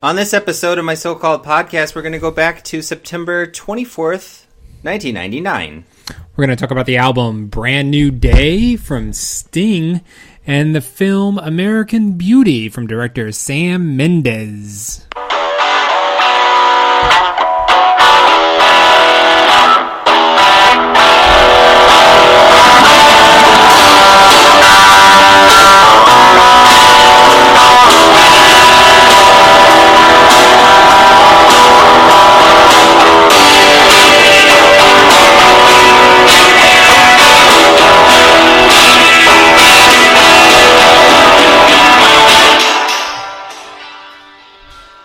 On this episode of my so-called podcast, we're going to go back to September 24th, 1999. We're going to talk about the album Brand New Day from Sting and the film American Beauty from director Sam Mendes.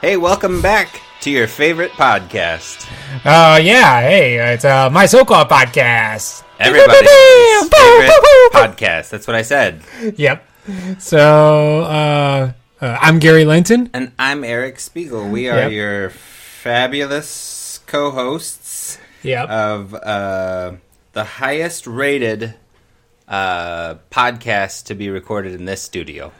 Hey, welcome back to your favorite podcast. Hey, it's my so-called podcast. Everybody's favorite podcast. That's what I said. Yep. So, I'm Gary Linton. And I'm Eric Spiegel. We are your fabulous co-hosts of the highest rated podcast to be recorded in this studio.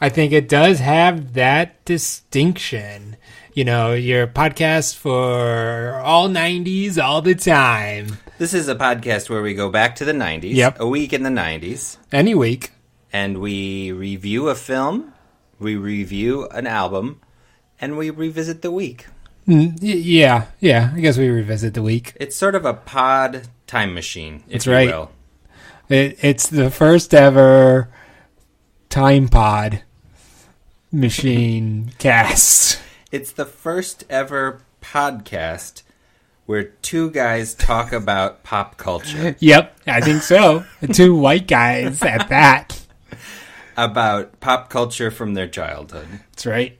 I think it does have that distinction. You know, your podcast for all 90s all the time. This is a podcast where we go back to the 90s. Yep. A week in the 90s. Any week. And we review a film, we review an album, and we revisit the week. Yeah. I guess we revisit the week. It's sort of a pod time machine, if That's right. you will. It's the first ever time pod machine cast. It's the first ever podcast where two guys talk about pop culture. Yep, I think so. Two white guys at that. About pop culture from their childhood. That's right.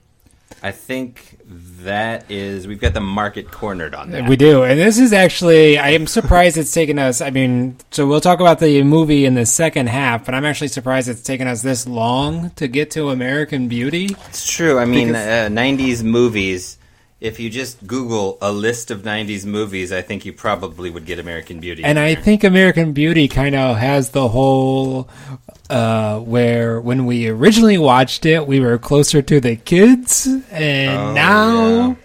I think that is, we've got the market cornered on that. We do. And this is actually, I am surprised it's taken us, so we'll talk about the movie in the second half, but I'm actually surprised it's taken us this long to get to American Beauty. It's true. I mean, 90s movies, if you just Google a list of 90s movies, I think you probably would get American Beauty. And I think American Beauty kind of has the whole, where when we originally watched it, we were closer to the kids, and now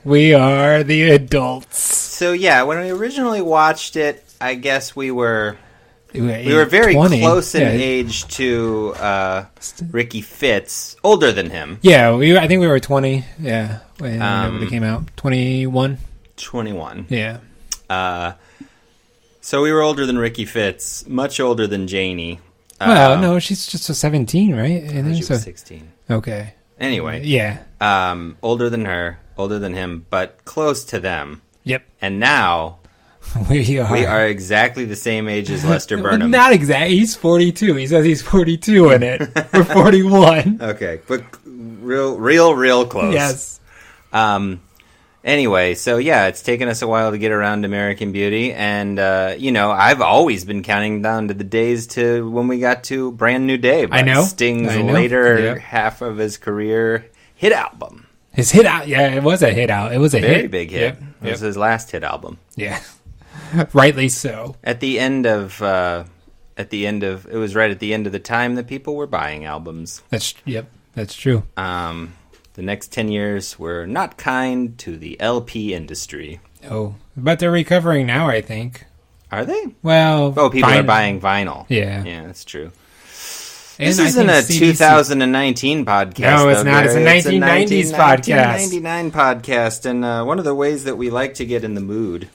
we are the adults. So yeah, when we originally watched it, I guess we were very 20, close in age to Ricky Fitz, older than him. Yeah, I think we were 20. Yeah, when it came out, 21. 21. Yeah. So we were older than Ricky Fitz, much older than Janie. Well, no, she's just a 17, right? I think she was 16. Okay. Anyway. Yeah. Older than her, older than him, but close to them. Yep. And now we are exactly the same age as Lester Burnham. Not exactly. He's 42. He says he's 42 in it. We're 41. Okay, but real close. Yes. Anyway, so yeah, it's taken us a while to get around to American Beauty, and I've always been counting down to the days to when we got to Brand New Day. I know. Sting's later half of his career hit album. His hit out, it was a hit out. It was a very big hit. Yep. It was his last hit album. Yeah, rightly so. It was right at the end of the time that people were buying albums. That's true. The next 10 years were not kind to the LP industry. Oh, but they're recovering now, I think. Are they? Well, people are buying vinyl. Yeah, that's true. And this isn't a 2019 podcast. No, it's not. It's a 1990s podcast. 1999 podcast. And one of the ways that we like to get in the mood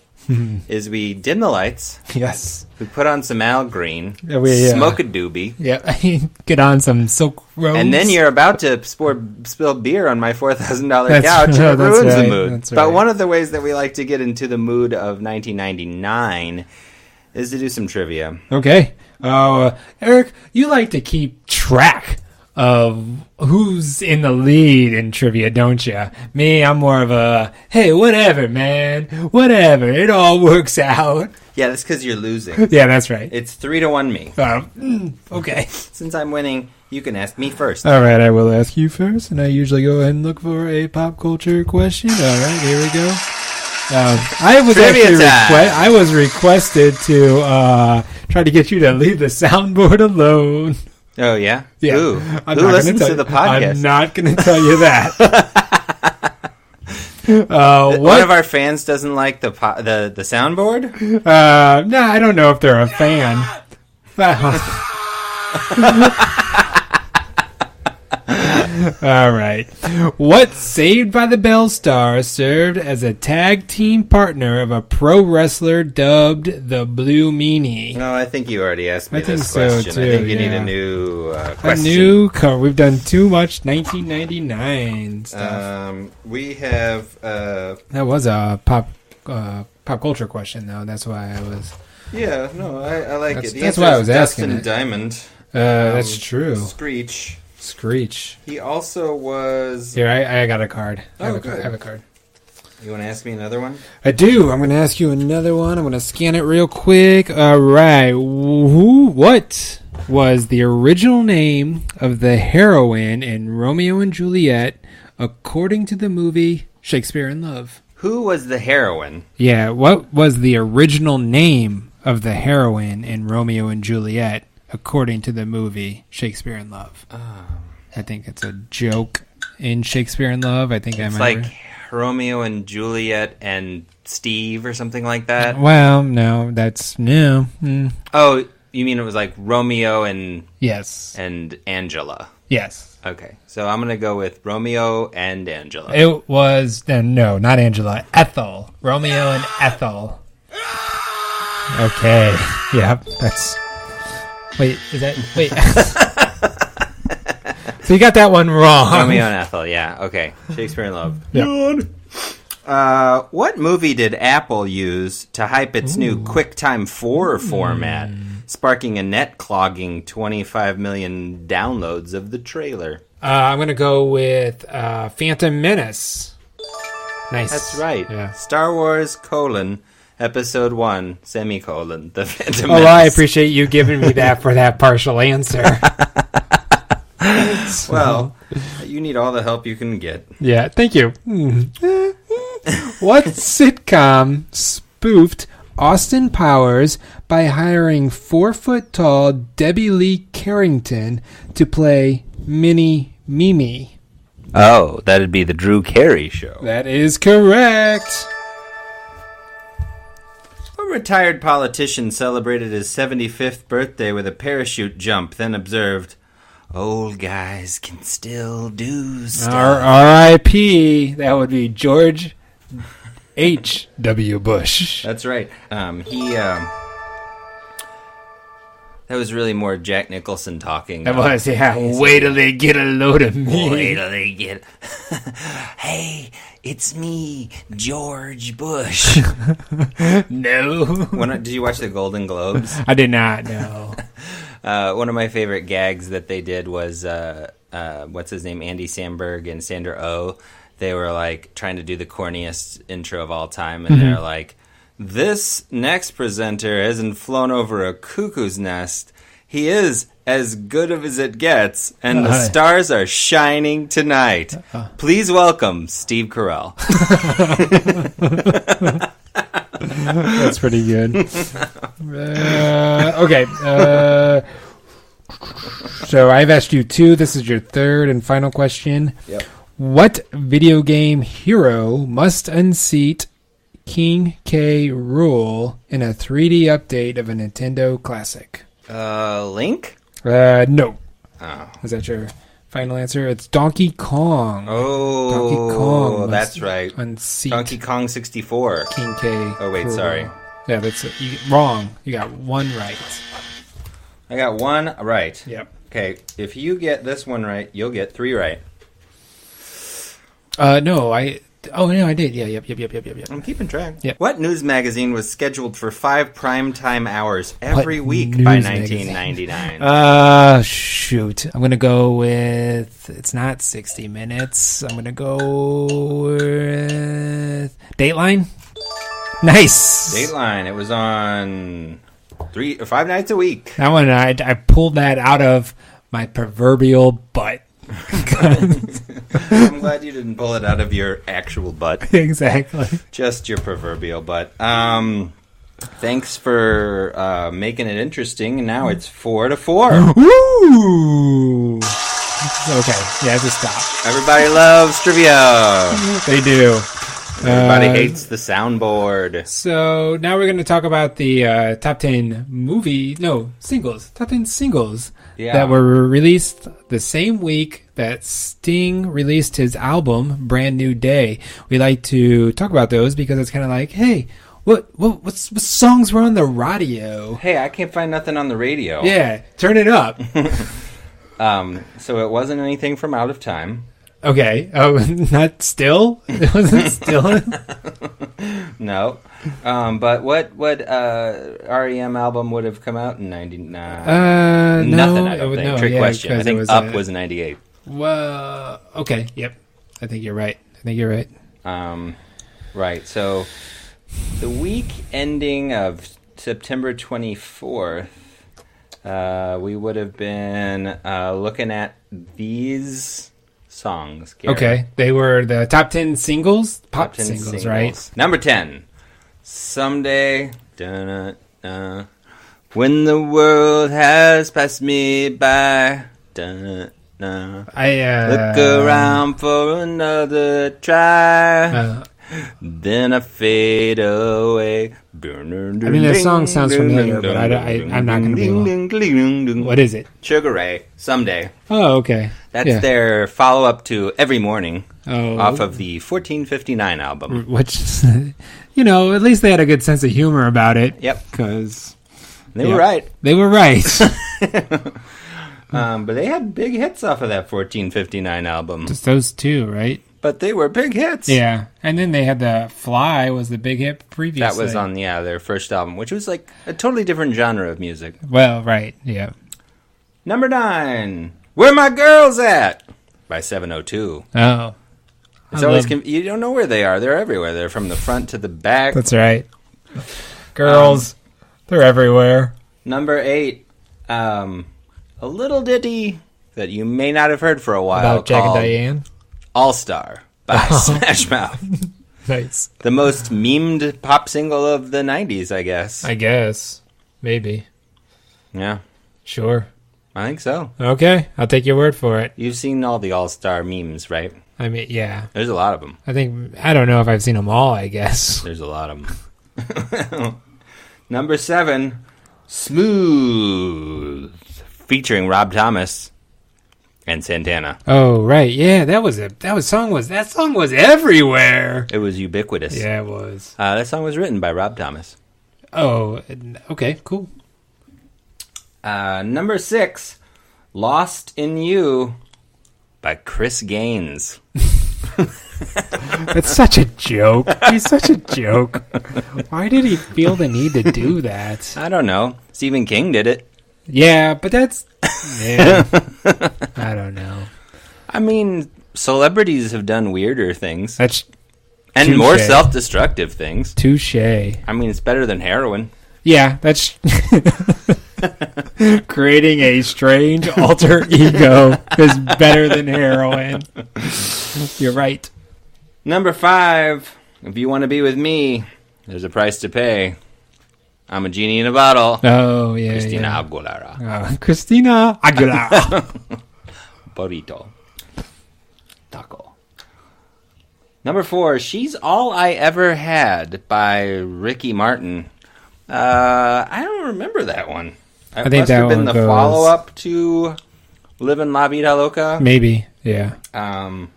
is we dim the lights. Yes. We put on some Al Green. Smoke a doobie. Yeah. Get on some Silk Roads. And then you're about to spill beer on my $4,000 couch. And it ruins the mood. That's but right. one of the ways that we like to get into the mood of 1999 is to do some trivia. Okay. Eric, you like to keep track of who's in the lead in trivia, don't you? Me, I'm more of a, hey, whatever, man. Whatever. It all works out. Yeah, that's because you're losing. Yeah, that's right. It's 3-1 me. Okay. Since I'm winning, you can ask me first. All right, I will ask you first, and I usually go ahead and look for a pop culture question. All right, here we go. I was requested to try to get you to leave the soundboard alone. Oh, yeah? Yeah. Who listens to the podcast? I'm not going to tell you that. One of our fans doesn't like the soundboard? No, I don't know if they're a fan. All right. What Saved by the Bell star served as a tag team partner of a pro wrestler dubbed the Blue Meanie? No, I think you already asked me this So question. too, I think you need a new question. A new cover. We've done too much 1999 stuff. We have... that was a pop culture question, though. That's why I was... Yeah, no, I like it. That's why I was asking Dustin Diamond. That's true. Screech. He also was... Here, I got a card. I have a card. You want to ask me another one? I do. I'm going to ask you another one. I'm going to scan it real quick. All right. What was the original name of the heroine in Romeo and Juliet according to the movie Shakespeare in Love? Who was the heroine? Yeah, what was the original name of the heroine in Romeo and Juliet according to the movie Shakespeare in Love? I think it's a joke in Shakespeare in Love. I think it's like Romeo and Juliet and Steve or something like that. Well, no, that's no. Oh, you mean it was like Romeo and and Angela? Yes. Okay, so I'm gonna go with Romeo and Angela. It was no, not Angela. Ethel. Romeo and Ethel. Okay. Yep. That's. Wait. Is that? Wait. So you got that one wrong. Romeo and Ethel. Yeah. Okay. Shakespeare in Love. Yep. What movie did Apple use to hype its new QuickTime 4 format, sparking a net-clogging 25 million downloads of the trailer? I'm going to go with Phantom Menace. Nice. That's right. Yeah. Star Wars, Episode 1, semicolon, The Phantom Menace. Oh, I appreciate you giving me that for that partial answer. Well, you need all the help you can get. Yeah, thank you. What sitcom spoofed Austin Powers by hiring 4-foot-tall Debbie Lee Carrington to play Mini Mimi? Oh, that'd be the Drew Carey Show. That is correct. A retired politician celebrated his 75th birthday with a parachute jump, then observed, "Old guys can still do stuff." R.I.P. That would be George H.W. Bush. That's right. That was really more Jack Nicholson talking. That was, yeah. Wait till they get a load of me. Wait till they get... Hey, it's me, George Bush. No. Did you watch the Golden Globes? I did not, no. One of my favorite gags that they did was, what's his name, Andy Samberg and Sandra Oh. They were like trying to do the corniest intro of all time, and they're like, "This next presenter hasn't flown over a cuckoo's nest. He is as good as it gets, and the stars are shining tonight. Please welcome Steve Carell." That's pretty good. Okay. So I've asked you two. This is your third and final question. Yep. What video game hero must unseat King K. Rool in a 3D update of a Nintendo classic? Link? No. Oh. Is that your final answer? It's Donkey Kong. Oh, Donkey Kong. That's right. Unseat Donkey Kong 64. King K. Oh, wait, Rool. sorry. Yeah, that's wrong. You got one right. I got one right. Yep. Okay, if you get this one right, you'll get 3 right. No, I did. Yeah, yep. I'm keeping track. Yep. What news magazine was scheduled for 5 primetime hours every week by 1999? Shoot. I'm going to go with... It's not 60 Minutes. I'm going to go with... Dateline? Nice! Dateline. It was on 3 or 5 nights a week. That one, I pulled that out of my proverbial butt. I'm glad you didn't pull it out of your actual butt. Exactly. Just your proverbial butt. Thanks for making it interesting. Now it's 4-4. Woo! Ooh. Okay, yeah, just stop. Everybody loves trivia. They do. Everybody hates the soundboard. So now we're going to talk about the top 10 singles. Top 10 singles that were released the same week that Sting released his album, Brand New Day. We like to talk about those because it's kind of like, hey, what songs were on the radio? Hey, I can't find nothing on the radio. Yeah, turn it up. So it wasn't anything from Out of Time. Okay. Oh, not still? It wasn't still? No. But what REM album would have come out in 99? Nothing, I don't think. Trick question. I think Up was 98. Well, okay. Yep. I think you're right. Right. So the week ending of September 24th, we would have been looking at these songs. Garrett. Okay, they were the top 10 singles, top 10 singles, right? Number 10, Someday, dun-dun-dun, when the world has passed me by, dun-dun-dun, look around for another try, then I fade away. I mean, the song sounds familiar, but I'm not going to be able. What is it? Sugar Ray, Someday. Oh, okay. That's their follow-up to Every Morning off of the 1459 album. Which, at least they had a good sense of humor about it. Yep. Because they were right. They were right. But they had big hits off of that 1459 album. Just those two, right? But they were big hits. Yeah. And then they had the Fly was the big hit previously. That was on, their first album, which was like a totally different genre of music. Well, right. Yeah. Number 9, Where My Girls At? By 702. Oh. It's always you don't know where they are. They're everywhere. They're from the front to the back. That's right. Girls, they're everywhere. Number 8, a little ditty that you may not have heard for a while. About Jack and Diane? All-Star by Smash Mouth. Nice. The most memed pop single of the 90s, I guess. I guess. Maybe. Yeah. Sure. I think so. Okay. I'll take your word for it. You've seen all the All-Star memes, right? I mean, yeah. There's a lot of them. I don't know if I've seen them all, I guess. There's a lot of them. Number 7, Smooth, featuring Rob Thomas and Santana. Oh, right. Yeah, that song was everywhere. It was ubiquitous. Yeah, it was. That song was written by Rob Thomas. Oh, okay, cool. Number 6, Lost in You by Chris Gaines. That's such a joke. He's such a joke. Why did he feel the need to do that? I don't know. Stephen King did it. Yeah, but that's... Yeah. I don't know. I mean, celebrities have done weirder things. That's and more self-destructive things. Touche. I mean, it's better than heroin. Yeah, that's... Creating a strange alter ego is better than heroin. You're right. Number 5, If You Want to Be With Me, There's a Price to Pay. I'm a Genie in a Bottle. Oh, yeah. Christina Aguilera. Christina Aguilera. Burrito. Taco. Number 4, She's All I Ever Had by Ricky Martin. I don't remember that one. I think that must have been the goes... follow-up to Livin' La Vida Loca. Maybe, yeah. I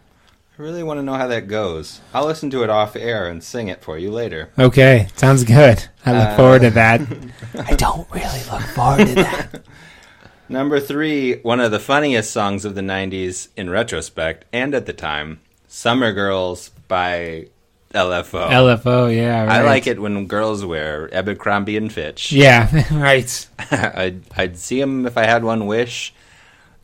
really want to know how that goes. I'll listen to it off air and sing it for you later. Okay, sounds good. I look forward to that. I don't really look forward to that. Number 3, one of the funniest songs of the 90s in retrospect and at the time, Summer Girls by LFO. LFO, yeah, right. I like it when girls wear Abercrombie and Fitch. Yeah, right. I'd see them if I had one wish.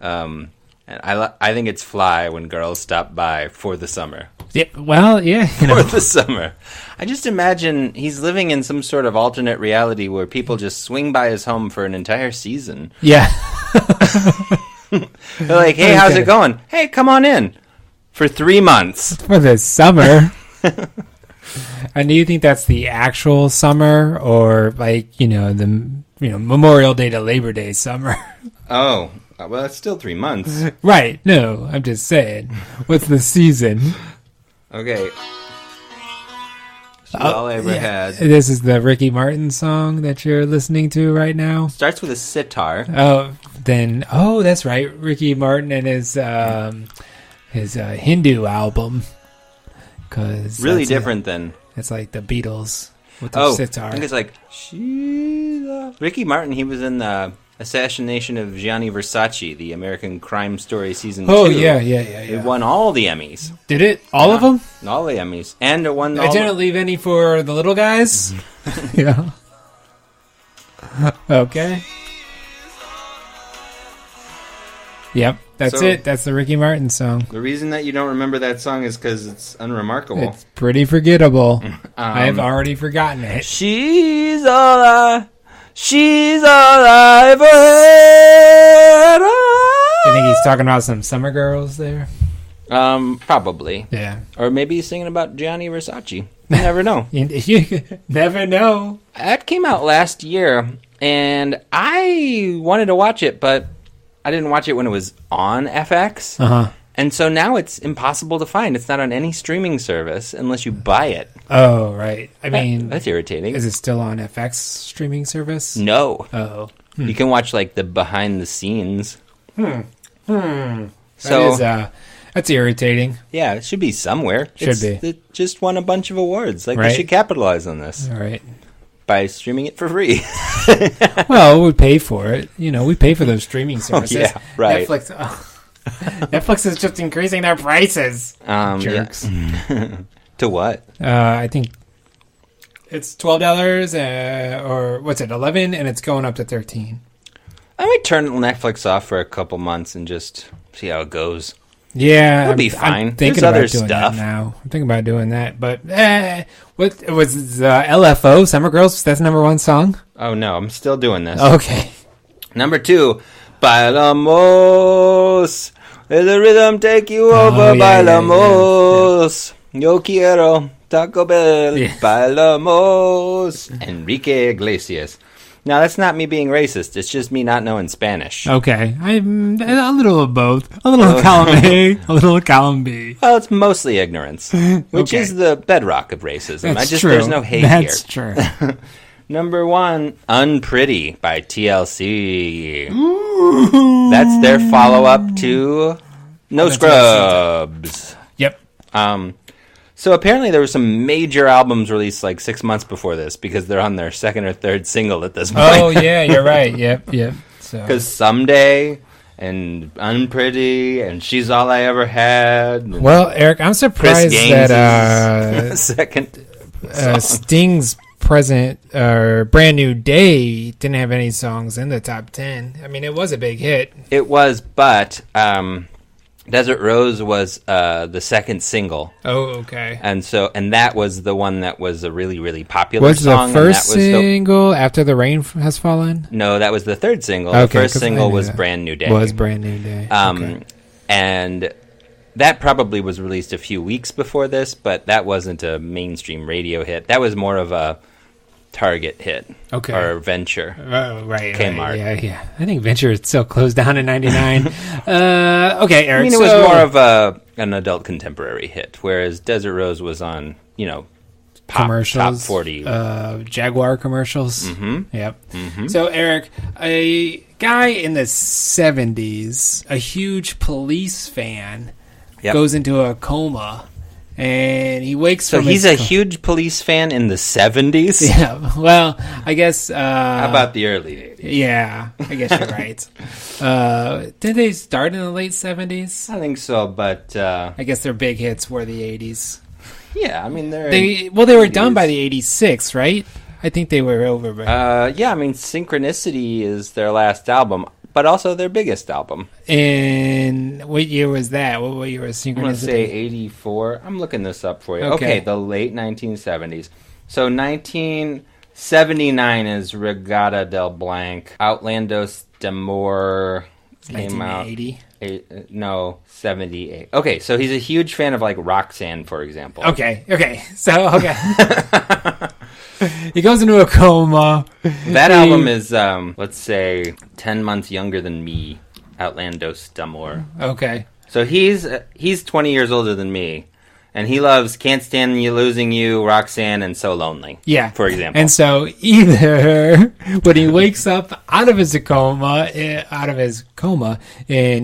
And I think it's fly when girls stop by for the summer. Yeah, well, yeah. For the summer. I just imagine he's living in some sort of alternate reality where people just swing by his home for an entire season. Yeah. They're like, hey, how's it going? Hey, come on in. For 3 months. For the summer. And do you think that's the actual summer or like, the Memorial Day to Labor Day summer? Oh, Well, that's still 3 months. Right. No, I'm just saying. What's the season? Okay. She's all I ever had. This is the Ricky Martin song that you're listening to right now. Starts with a sitar. Oh, that's right. Ricky Martin and his Hindu album. Cause really different than... It's like the Beatles with the sitar. I think it's like... Ricky Martin, he was in the assassination of Gianni Versace, the American Crime Story Season 2. Oh, yeah. It won all the Emmys. Did it? All of them? All the Emmys. And it won I didn't leave any for the little guys? Yeah. Okay. Yep, that's it. That's the Ricky Martin song. The reason that you don't remember that song is because it's unremarkable. It's pretty forgettable. I've already forgotten it. She's all I ever had. You think he's talking about some summer girls there? Probably. Yeah. Or maybe he's singing about Gianni Versace. You never know. You never know. That came out last year, and I wanted to watch it, but I didn't watch it when it was on FX. Uh-huh. And so now it's impossible to find. It's not on any streaming service unless you buy it. Oh, right. I mean... That's irritating. Is it still on FX streaming service? No. Oh. You can watch, like, the behind the scenes. So that's irritating. Yeah, it should be somewhere. It just won a bunch of awards. Like, they should capitalize on this. All right. By streaming it for free. Well, we pay for it. You know, we pay for those streaming services. Oh, yeah, right. Netflix is just increasing their prices. Jerks. Yeah. To what? I think it's $12 or what's it, $11, and it's going up to $13. I might turn Netflix off for a couple months and just see how it goes. Yeah, it'll be fine. I'm thinking There's about other doing stuff that now. I'm thinking about doing that, but what was LFO Summer Girls? That's number one song. Oh no, I'm still doing this. Okay. Number 2, Bailamos. Let the rhythm take you over, Bailamos. Yeah. Yo quiero Taco Bell, Bailamos. Enrique Iglesias. Now, that's not me being racist. It's just me not knowing Spanish. Okay. I'm a little of both. A little column A, a little column B. Well, it's mostly ignorance, which is the bedrock of racism. That's true. There's no hate That's here. True. Number 1, Unpretty by TLC. Ooh. That's their follow-up to No Scrubs. Yep. So apparently there were some major albums released like 6 months before this because they're on their second or third single at this point. Oh, yeah, you're right. Yep. Because Someday and Unpretty and She's All I Ever Had. Well, Eric, I'm surprised that second Sting's Brand New Day didn't have any songs in the top 10. I mean, it was a big hit. It was, but Desert Rose was the second single. Oh, okay. And that was the one that was a really, really popular Was song. the first single After the Rain Has Fallen? No, that was the third single. Okay, the first single was Brand New Day. Brand New Day. Okay. And that probably was released a few weeks before this, but that wasn't a mainstream radio hit. That was more of a Target hit. Okay. Or Venture. Oh, right. Kmart. Right, yeah. I think Venture is still closed down in 99. Okay, Eric. I mean, it was more of an adult contemporary hit, whereas Desert Rose was on, pop, commercials, top 40. Jaguar commercials. Mm-hmm. Yep. Mm-hmm. So, Eric, a guy in the 70s, a huge Police fan, goes into a coma. And he wakes from he's a huge Police fan in the 70s? Yeah, well, I guess... How about the early 80s? Yeah, I guess you're right. Did they start in the late 70s? I think so, but... I guess their big hits were the 80s. Yeah, I mean, they were done by the 86, right? I think they were over by... yeah, I mean, Synchronicity is their last album, but also their biggest album. And what year was that? What year was Synchronicity? I'm going to say 84. I'm looking this up for you. Okay, the late 1970s. So 1979 is Regatta del Blanc. Outlandos d'Amour came out. 1980? No, 78. Okay, so he's a huge fan of, like, Roxanne, for example. Okay. So, he goes into a coma. That album is, let's say, 10 months younger than me. Outlandos d'Amour. Okay. So he's 20 years older than me, and he loves Can't Stand You Losing You, Roxanne, and So Lonely. Yeah. For example. And so either when he wakes up out of his coma in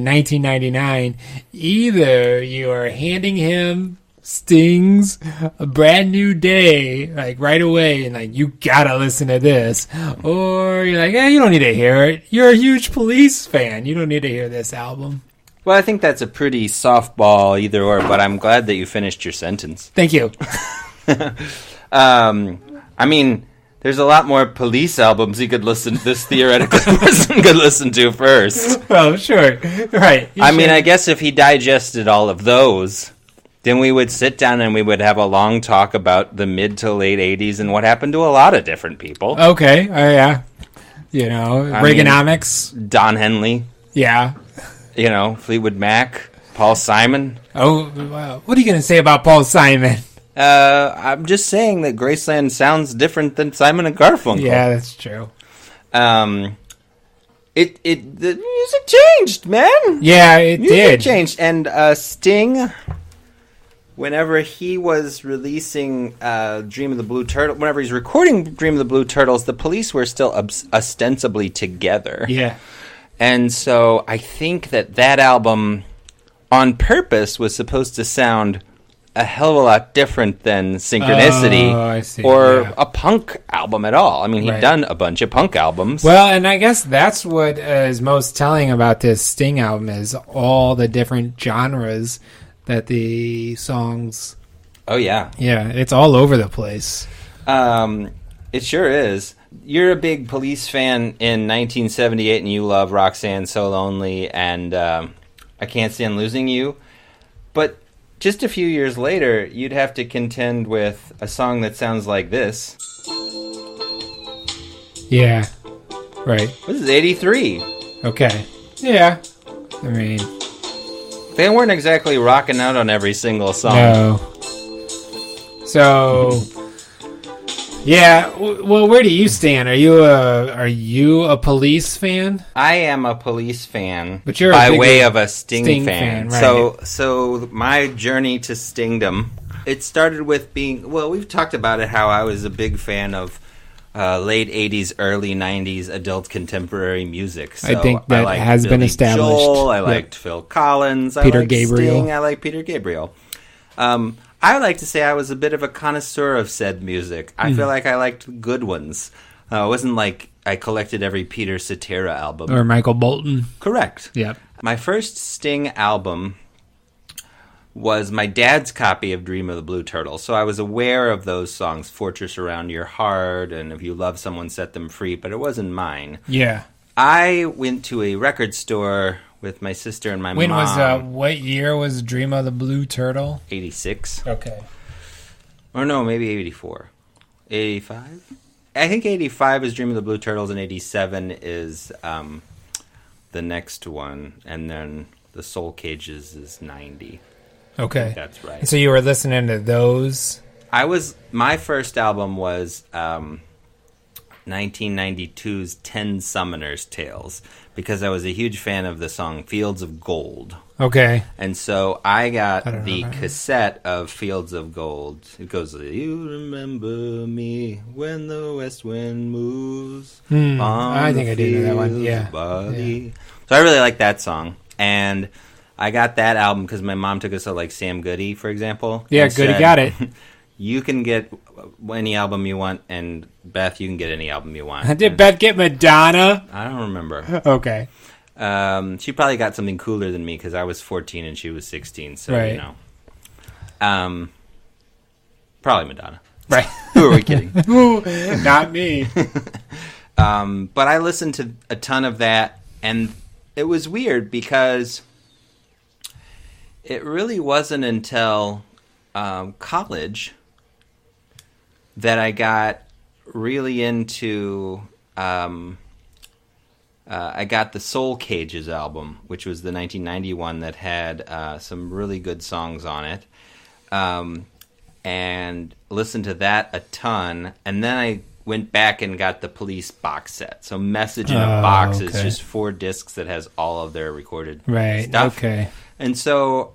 1999, either you are handing him Sting's A Brand New Day, like right away, and like, you gotta listen to this, or you're like, you don't need to hear it. You're a huge Police fan. You don't need to hear this album. Well, I think that's a pretty softball either or, but I'm glad that you finished your sentence. Thank you. I mean, there's a lot more Police albums you could listen to, this theoretical person could listen to first. Oh, sure. Right. I mean, I guess if he digested all of those, then we would sit down and we would have a long talk about the mid to late 80s and what happened to a lot of different people. Okay. Yeah. You know, Reaganomics. Don Henley. Yeah. You know, Fleetwood Mac. Paul Simon. Oh, wow. What are you going to say about Paul Simon? I'm just saying that Graceland sounds different than Simon and Garfunkel. Yeah, that's true. The music changed, man. Yeah, it music did. Changed, and Sting, whenever he was releasing Dream of the Blue Turtle, whenever he's recording Dream of the Blue Turtles, the Police were still ostensibly together. Yeah. And so I think that album, on purpose, was supposed to sound a hell of a lot different than Synchronicity a punk album at all. I mean, he'd done a bunch of punk albums. Well, and I guess that's what is most telling about this Sting album is all the different genres that the songs... Oh, yeah. Yeah, it's all over the place. It sure is. You're a big Police fan in 1978, and you love Roxanne, So Lonely, and I Can't Stand Losing You. But just a few years later, you'd have to contend with a song that sounds like this. Yeah, right. This is 83. Okay. Yeah. I mean... They weren't exactly rocking out on every single song. No. So... Yeah, well, where do you stand? Are you a Police fan? I am a Police fan, but you're by way of a Sting fan. Right. So my journey to Stingdom, it started with being, well, we've talked about it, how I was a big fan of late 80s, early 90s adult contemporary music. So I think that has Billy been established. Joel, I liked Phil Collins. Peter I liked Gabriel. Sting. I like Peter Gabriel. I like to say I was a bit of a connoisseur of said music. I feel like I liked good ones. It wasn't like I collected every Peter Cetera album. Or Michael Bolton. Correct. Yep. My first Sting album was my dad's copy of Dream of the Blue Turtle. So I was aware of those songs, Fortress Around Your Heart, and If You Love Someone, Set Them Free, but it wasn't mine. Yeah. I went to a record store with my sister and my mom. What year was Dream of the Blue Turtle? 86. Okay. Or no, maybe 84. 85? I think 85 is Dream of the Blue Turtles and 87 is the next one. And then the Soul Cages is 90. Okay. That's right. So you were listening to those? My first album was 1992's 10 Summoners Tales, because I was a huge fan of the song Fields of Gold. Okay. And so I got the cassette of Fields of Gold. It goes, you remember me when the west wind moves on I think I did know that one. Yeah. Yeah. So I really like that song. And I got that album because my mom took us to like Sam Goody, for example. Yeah, Goody got it. You can get any album you want, and Beth, you can get any album you want. Did Beth get Madonna? I don't remember. Okay. She probably got something cooler than me because I was 14 and she was 16, so, right. You know. Probably Madonna. Right. Who are we kidding? Not me. But I listened to a ton of that, and it was weird because it really wasn't until college that I got really into... I got the Soul Cages album, which was the 1991 that had some really good songs on it, and listened to that a ton. And then I went back and got the Police box set. So Message in a Box is just 4 discs that has all of their recorded stuff. Okay. And so,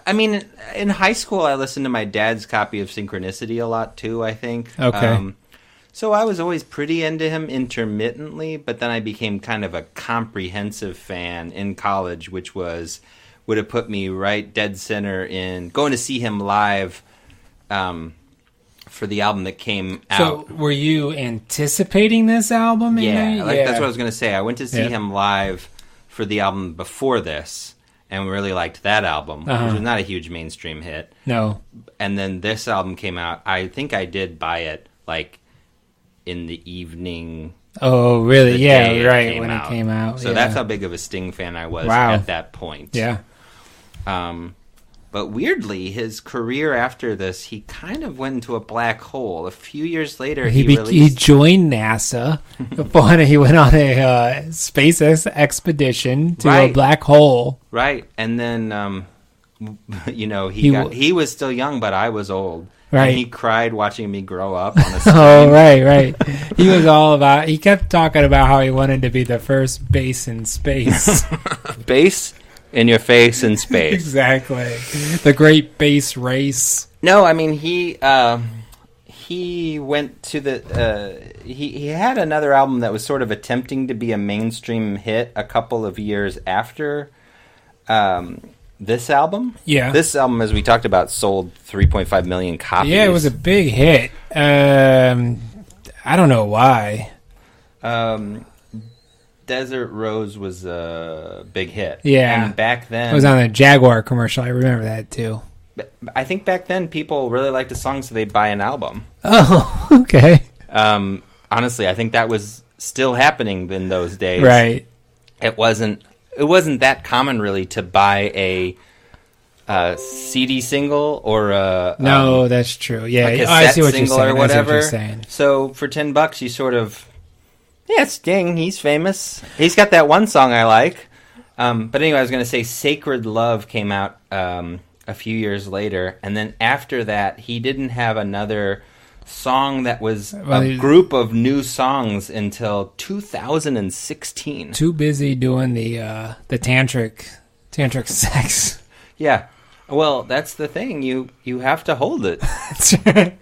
I mean, in high school, I listened to my dad's copy of Synchronicity a lot too, I think. Okay. So I was always pretty into him intermittently, but then I became kind of a comprehensive fan in college, which would have put me right dead center in going to see him live for the album that came out. So were you anticipating this album? That's what I was going to say. I went to see him live for the album before this and really liked that album, which was not a huge mainstream hit. No. And then this album came out. I think I did buy it like in the evening. Oh, really? Yeah, right, when it came out. So that's how big of a Sting fan I was at that point. Yeah. But weirdly, his career after this, he kind of went into a black hole. A few years later, he joined NASA. He went on a space expedition to a black hole. Right, and then he was still young, but I was old. Right. And he cried watching me grow up on the screen. Oh, right. He was all about... He kept talking about how he wanted to be the first bass in space. Bass in your face in space. Exactly. The great bass race. No, I mean, he went to the... he had another album that was sort of attempting to be a mainstream hit a couple of years after... this album? Yeah. This album, as we talked about, sold 3.5 million copies. Yeah, it was a big hit. I don't know why. Desert Rose was a big hit. Yeah. And back then... It was on a Jaguar commercial. I remember that, too. I think back then people really liked the song, so they'd buy an album. Oh, okay. Honestly, I think that was still happening in those days. Right. It wasn't that common really to buy a CD single or a no, that's true. Yeah, like I see what you're single saying. or whatever. I see what you're saying. So for $10, you sort of Sting. He's famous. He's got that one song I like. But anyway, I was going to say Sacred Love came out a few years later, and then after that, he didn't have another song that was a group of new songs until 2016. Too busy doing the tantric sex. Yeah. Well, that's the thing. You have to hold it. That's right.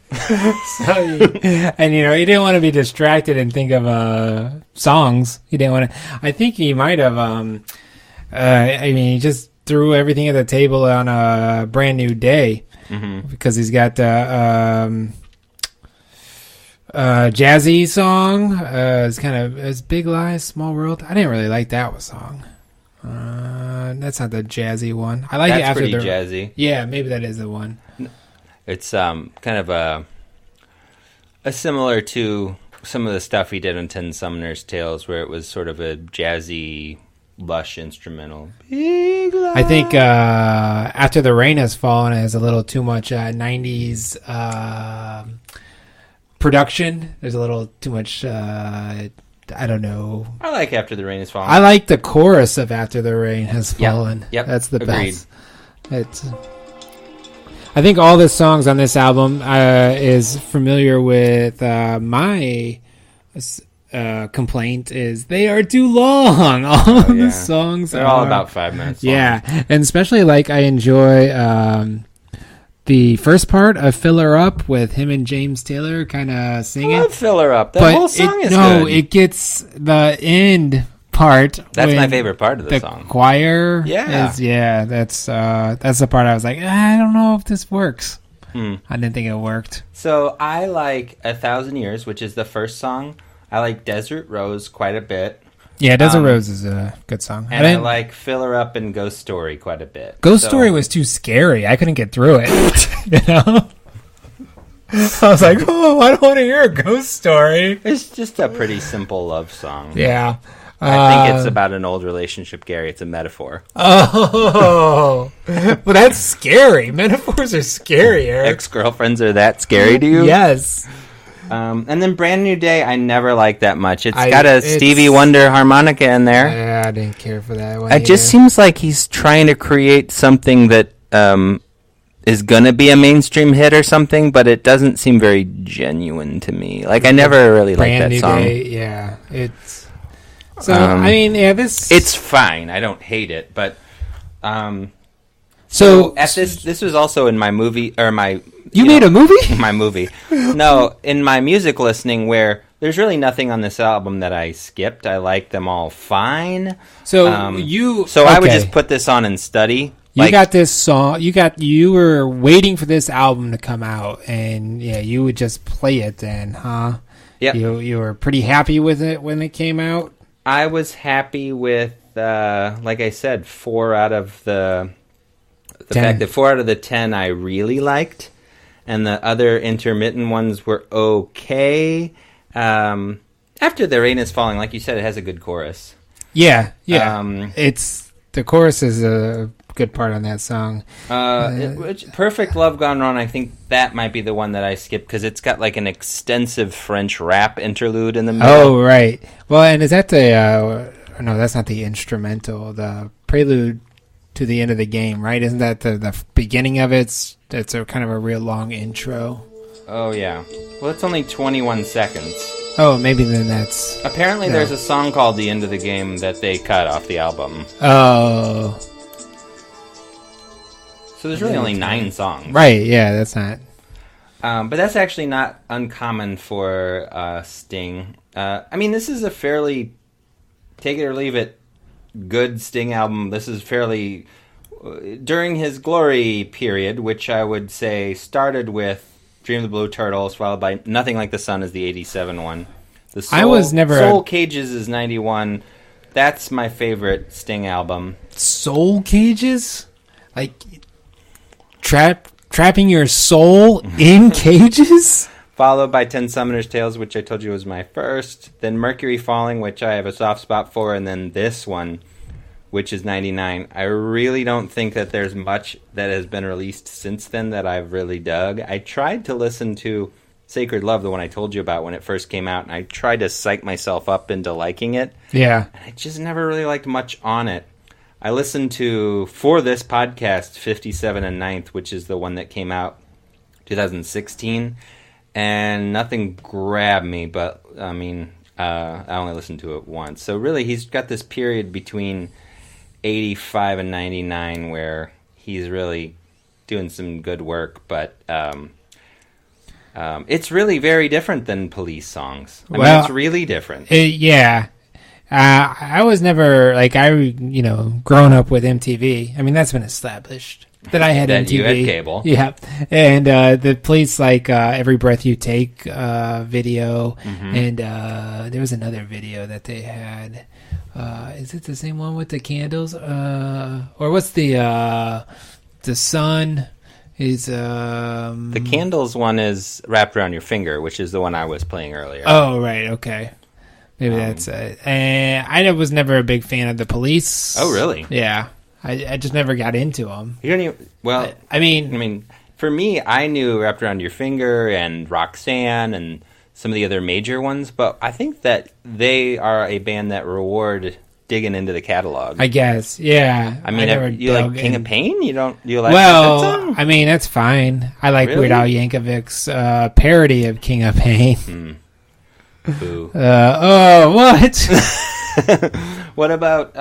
He didn't want to be distracted and think of songs. He didn't want to. I think he might have. He just threw everything at the table on a Brand New Day because he's got jazzy song. It's Big Lies, Small World. I didn't really like that song. That's not the jazzy one. I like it after pretty jazzy. Yeah, maybe that is the one. It's kind of a similar to some of the stuff he did on Ten Summoner's Tales, where it was sort of a jazzy, lush instrumental. Big Lies. I think After the Rain Has Fallen is a little too much 90s production. There's a little too much. I don't know. I like After the Rain Has Fallen. I like the chorus of After the Rain Has Fallen. Yep. That's the Agreed. best. I think all the songs on this album is familiar with my complaint is they are too long. All the songs They're all about 5 minutes long. Yeah, and especially I enjoy the first part of Fill Her Up with him and James Taylor kind of singing. I love Fill Her Up. The whole song is good. No, it gets the end part. That's my favorite part of the song. The choir. Yeah. That's the part I was like, I don't know if this works. I didn't think it worked. So I like 1,000 Years, which is the first song. I like Desert Rose quite a bit. Yeah, Desert Rose is a good song. And I like Fill Her Up and Ghost Story quite a bit. Ghost Story was too scary. I couldn't get through it. I was like, I don't want to hear a ghost story. It's just a pretty simple love song. Yeah. I think it's about an old relationship, Gary. It's a metaphor. Oh. Well, that's scary. Metaphors are scary, Eric. Ex-girlfriends are that scary to you? Yes. And then Brand New Day, I never liked that much. It's got a Stevie Wonder harmonica in there. Yeah, I didn't care for that one. It just seems like he's trying to create something that is gonna be a mainstream hit or something, but it doesn't seem very genuine to me. Like I never really liked that song. Yeah, it's so. I mean, yeah, it's fine. I don't hate it, but so at this was also in my movie or my. You made a movie? My movie. No, in my music listening, where there's really nothing on this album that I skipped. I like them all fine. So I would just put this on and study. You got this song. You were waiting for this album to come out, and yeah, you would just play it then, huh? Yeah. You were pretty happy with it when it came out. I was happy with, like I said, 4 out of the 10. Fact that 4 out of the 10 I really liked, and the other intermittent ones were okay. After The Rain Is Falling, like you said, it has a good chorus. Yeah. It's the chorus is a good part on that song. Perfect Love Gone Wrong, I think that might be the one that I skipped because it's got like an extensive French rap interlude in the middle. Oh, right. Well, and is that the no, that's not the instrumental, the prelude to the end of the game, right? Isn't that the beginning of it? It's a kind of a real long intro. Oh, yeah. Well, it's only 21 seconds. Oh, maybe then that's... Apparently there's a song called The End of the Game that they cut off the album. Oh. So there's really only 9 songs. Right, yeah, that's not... But that's actually not uncommon for Sting. I mean, this is a fairly, take it or leave it, good Sting album. This is fairly... During his glory period, which I would say started with Dream of the Blue Turtles, followed by Nothing Like the Sun is the 87 one. Soul Cages is 91. That's my favorite Sting album. Soul Cages? Like trapping your soul in cages? Followed by 10 Summoner's Tales, which I told you was my first. Then Mercury Falling, which I have a soft spot for. And then this one, which is 99. I really don't think that there's much that has been released since then that I've really dug. I tried to listen to Sacred Love, the one I told you about when it first came out, and I tried to psych myself up into liking it. Yeah. And I just never really liked much on it. I listened to, for this podcast, 57 and 9th, which is the one that came out 2016, and nothing grabbed me, but, I mean, I only listened to it once. So really, he's got this period between 85 and 99 where he's really doing some good work, but it's really very different than Police songs. I mean, it's really different. Yeah. I was never, growing up with MTV. I mean, that's been established that I had MTV. You had cable. Yeah. And the Police, Every Breath You Take video, and there was another video that they had. Is it the same one with the candles? Or what's the sun is... the candles one is Wrapped Around Your Finger, which is the one I was playing earlier. Oh, right, okay. Maybe that's it. And I was never a big fan of the Police. Oh, really? Yeah. I just never got into them. You don't even... Well, I mean, for me, I knew Wrapped Around Your Finger and Roxanne and some of the other major ones, but I think that they are a band that reward digging into the catalog. I guess, yeah. I mean, you like King of Pain? You like that song? I mean, that's fine. I like Weird Al Yankovic's parody of King of Pain. Boo. What? What about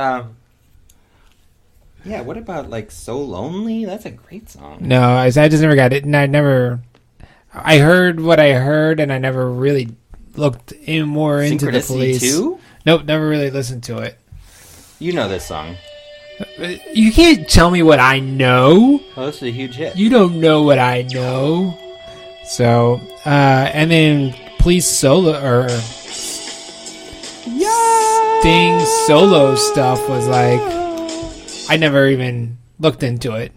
what about So Lonely? That's a great song. No, I just never got it, and I heard what I heard, and I never really looked more into the Police. Too? Nope, never really listened to it. You know this song. You can't tell me what I know. Oh, this is a huge hit. You don't know what I know. So, and then Police solo, or Sting solo stuff was I never even looked into it.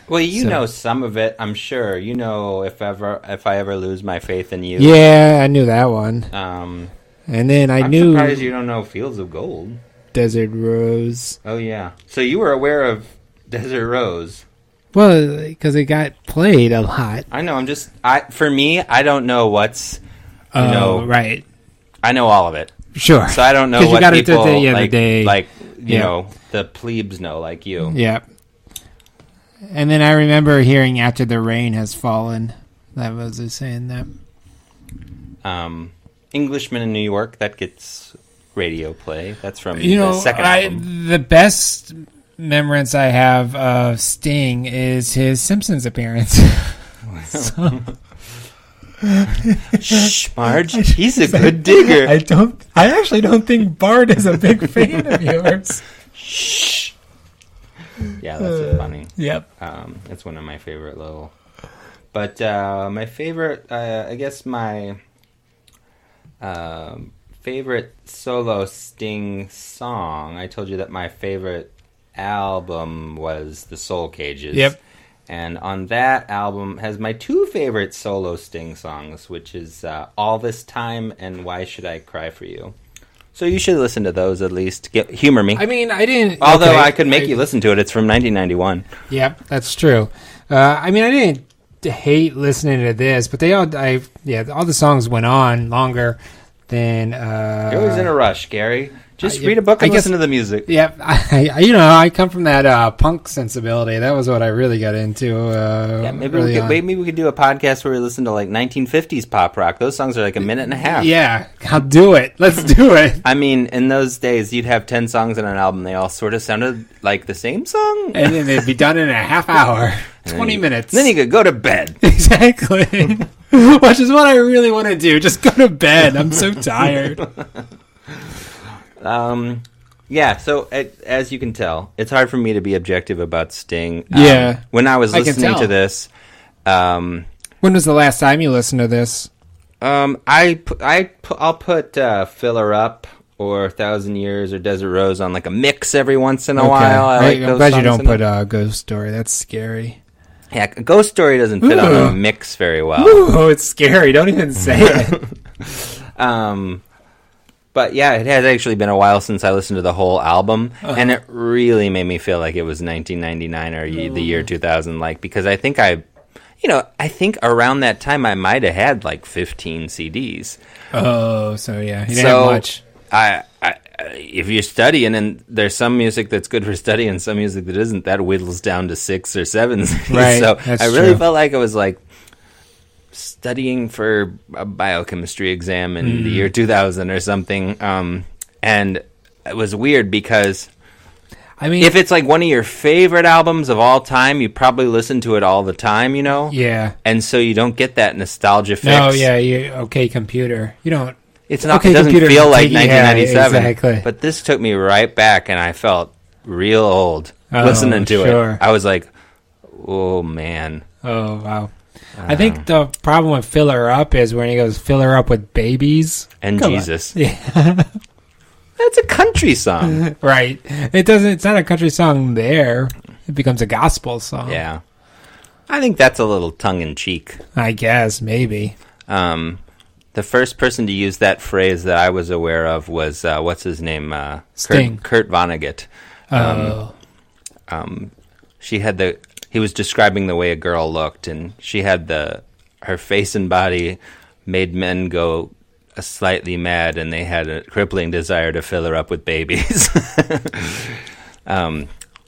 Well, you know some of it, I'm sure. You know, if I ever lose my faith in you. Yeah, I knew that one. And then I'm surprised you don't know Fields of Gold. Desert Rose. Oh yeah, so you were aware of Desert Rose? Well, because it got played a lot. I know. For me, I don't know what's. Right. I know all of it. Sure. So I don't know what people the know, the plebes know, like you. Yeah. And then I remember hearing After the Rain Has Fallen. That was saying that. Englishman in New York, that gets radio play. That's from the second album. The best remembrance I have of Sting is his Simpsons appearance. Shh, Marge, he's a good digger. I actually don't think Bart is a big fan of yours. Shh. Yeah, that's funny. Yep. It's one of my favorite little. But my favorite, I guess my favorite solo Sting song. I told you that my favorite album was The Soul Cages. Yep. And on that album has my two favorite solo Sting songs, which is All This Time and Why Should I Cry For You. So you should listen to those at least. Humor me. I mean, I didn't... Although I could make you listen to it. It's from 1991. Yep, that's true. I mean, I didn't hate listening to this, but all the songs went on longer than... You're always in a rush, Gary. Just read a book and listen to the music. Yeah, I come from that punk sensibility. That was what I really got into. Maybe we could do a podcast where we listen to like 1950s pop rock. Those songs are like a minute and a half. Yeah, I'll do it. Let's do it. I mean, in those days, you'd have 10 songs in an album. They all sort of sounded like the same song. And then they'd be done in a half hour, 20 minutes. Then you could go to bed. Exactly. Which is what I really want to do. Just go to bed. I'm so tired. So as you can tell, it's hard for me to be objective about Sting. When I was listening to this, when was the last time you listened to this? I'll put Fill Her Up or 1,000 Years or Desert Rose on like a mix every once in a while. I'm glad you don't put Ghost Story. That's scary. Yeah, Ghost Story doesn't fit on a mix very well. Oh, it's scary. Don't even say it. But yeah, it has actually been a while since I listened to the whole album, and it really made me feel like it was 1999 or the year 2000, because I think I think around that time I might have had like 15 CDs. Oh, so yeah, you didn't have much. If you're studying, and there's some music that's good for studying and some music that isn't, that whittles down to 6 or 7 CDs. Right, so that's I really true. felt like I was like studying for a biochemistry exam in the year 2000 or something, and it was weird because if it's like one of your favorite albums of all time, you probably listen to it all the time, Yeah, and so you don't get that nostalgia fix. No, yeah, okay, computer. You don't. It's not. Okay, it doesn't feel like 1997. Yeah, exactly. But this took me right back, and I felt real old listening to it. I was like, "Oh man." Oh wow. I think the problem with Fill Her Up is when he goes, "Fill her up with babies and Come Jesus." On. Yeah, that's a country song, right? It's not a country song there. It becomes a gospel song. Yeah, I think that's a little tongue in cheek. I guess maybe. The first person to use that phrase that I was aware of was what's his name? Sting. Kurt Vonnegut. He was describing the way a girl looked, and she had her face and body made men go slightly mad, and they had a crippling desire to fill her up with babies.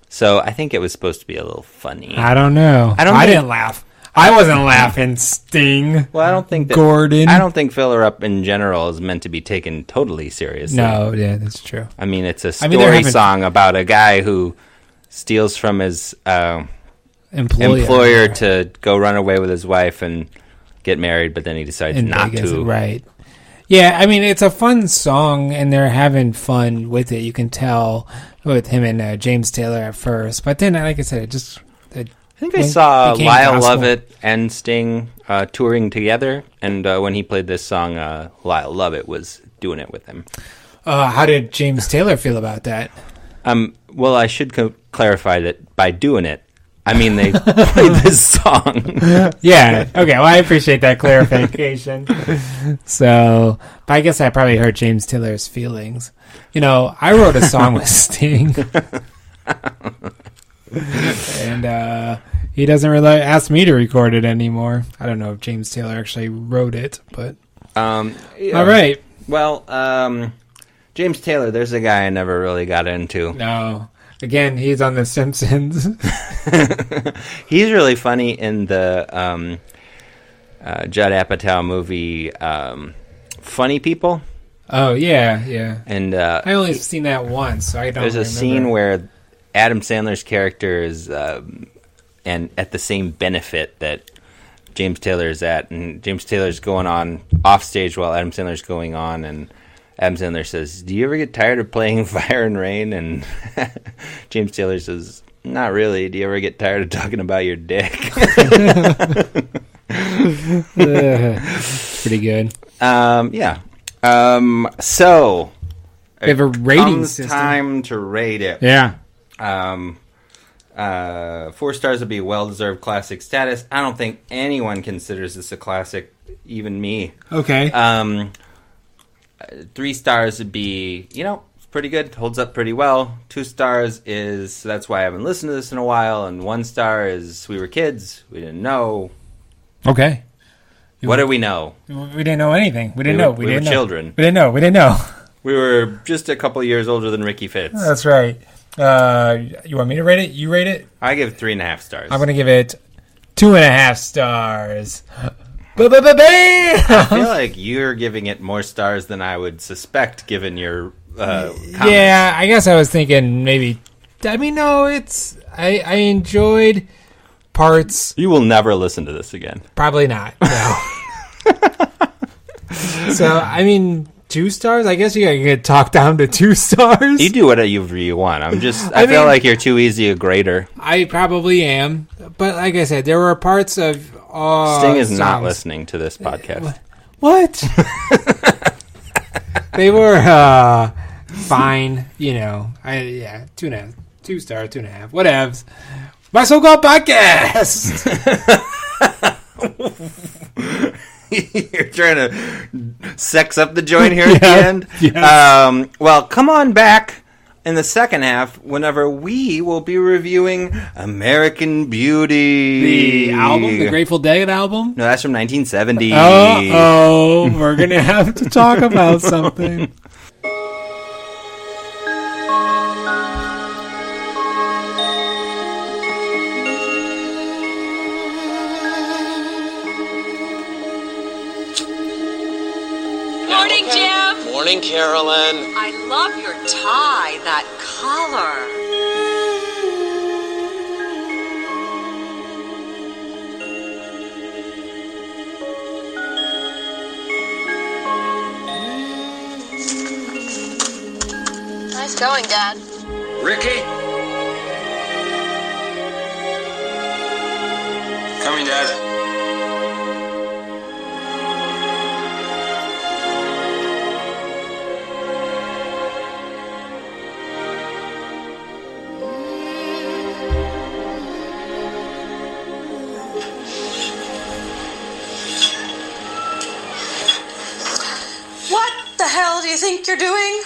So I think it was supposed to be a little funny. I don't know. I didn't laugh. I wasn't laughing, Sting. Well, I don't think Gordon. I don't think Fill Her Up in general is meant to be taken totally seriously. No, yeah, that's true. I mean, it's a story song about a guy who steals from his employer to go run away with his wife and get married, but then he decides not to. Right. Yeah, I mean, it's a fun song, and they're having fun with it. You can tell with him and James Taylor at first. But then, like I said, it just... I think I saw Lyle Lovett and Sting touring together, and when he played this song, Lyle Lovett was doing it with him. How did James Taylor feel about that? Well, I should clarify that by doing it, I mean they played this song. Yeah, okay, well, I appreciate that clarification. So, but I guess I probably hurt James Taylor's feelings. I wrote a song with Sting. And he doesn't really ask me to record it anymore. I don't know if James Taylor actually wrote it, but all right. Well, James Taylor, there's a guy I never really got into. No, Again, he's on The Simpsons. He's really funny in the Judd Apatow movie Funny People. Oh, yeah. And I only seen that once, so I don't remember. There's a scene where Adam Sandler's character is and at the same benefit that James Taylor is at, and James Taylor's going on off stage while Adam Sandler's going on, and Adam Sandler says, "Do you ever get tired of playing Fire and Rain?" And James Taylor says, "Not really. Do you ever get tired of talking about your dick?" Pretty good. Yeah. So We have a rating comes system. time to rate it. Yeah. 4 stars would be well-deserved classic status. I don't think anyone considers this a classic, even me. Okay. 3 stars would be, it's pretty good, holds up pretty well. 2 stars is, that's why I haven't listened to this in a while, and 1 star is, we were kids, we didn't know. Okay. What did we know? We didn't know anything. We didn't know. We were children. We didn't know. We didn't know. We were just a couple years older than Ricky Fitz. That's right. You want me to rate it? You rate it? I give 3.5 stars. I'm going to give it 2.5 stars. I feel like you're giving it more stars than I would suspect, given your comments. Yeah, I guess I was thinking maybe. I mean, no, it's. I enjoyed parts. You will never listen to this again. Probably not. No. So, I mean, 2 stars? I guess you gotta get talked down to 2 stars. You do whatever you want. I feel like you're too easy a grader. I probably am. But like I said, there were parts of Sting is songs. not listening to this podcast. What? They were fine, 2.5. 2 stars, 2.5. Whatevs. My so-called podcast. You're trying to sex up the joint here at the end? Yes. Well, come on back in the second half whenever we will be reviewing American Beauty. The album, the Grateful Dead album? No, that's from 1970. Uh-oh, we're going to have to talk about something. Morning, Jim. Morning, Carolyn. I love your tie, that collar. Nice going, Dad. Ricky? Coming, Dad. What the hell do you think you're doing?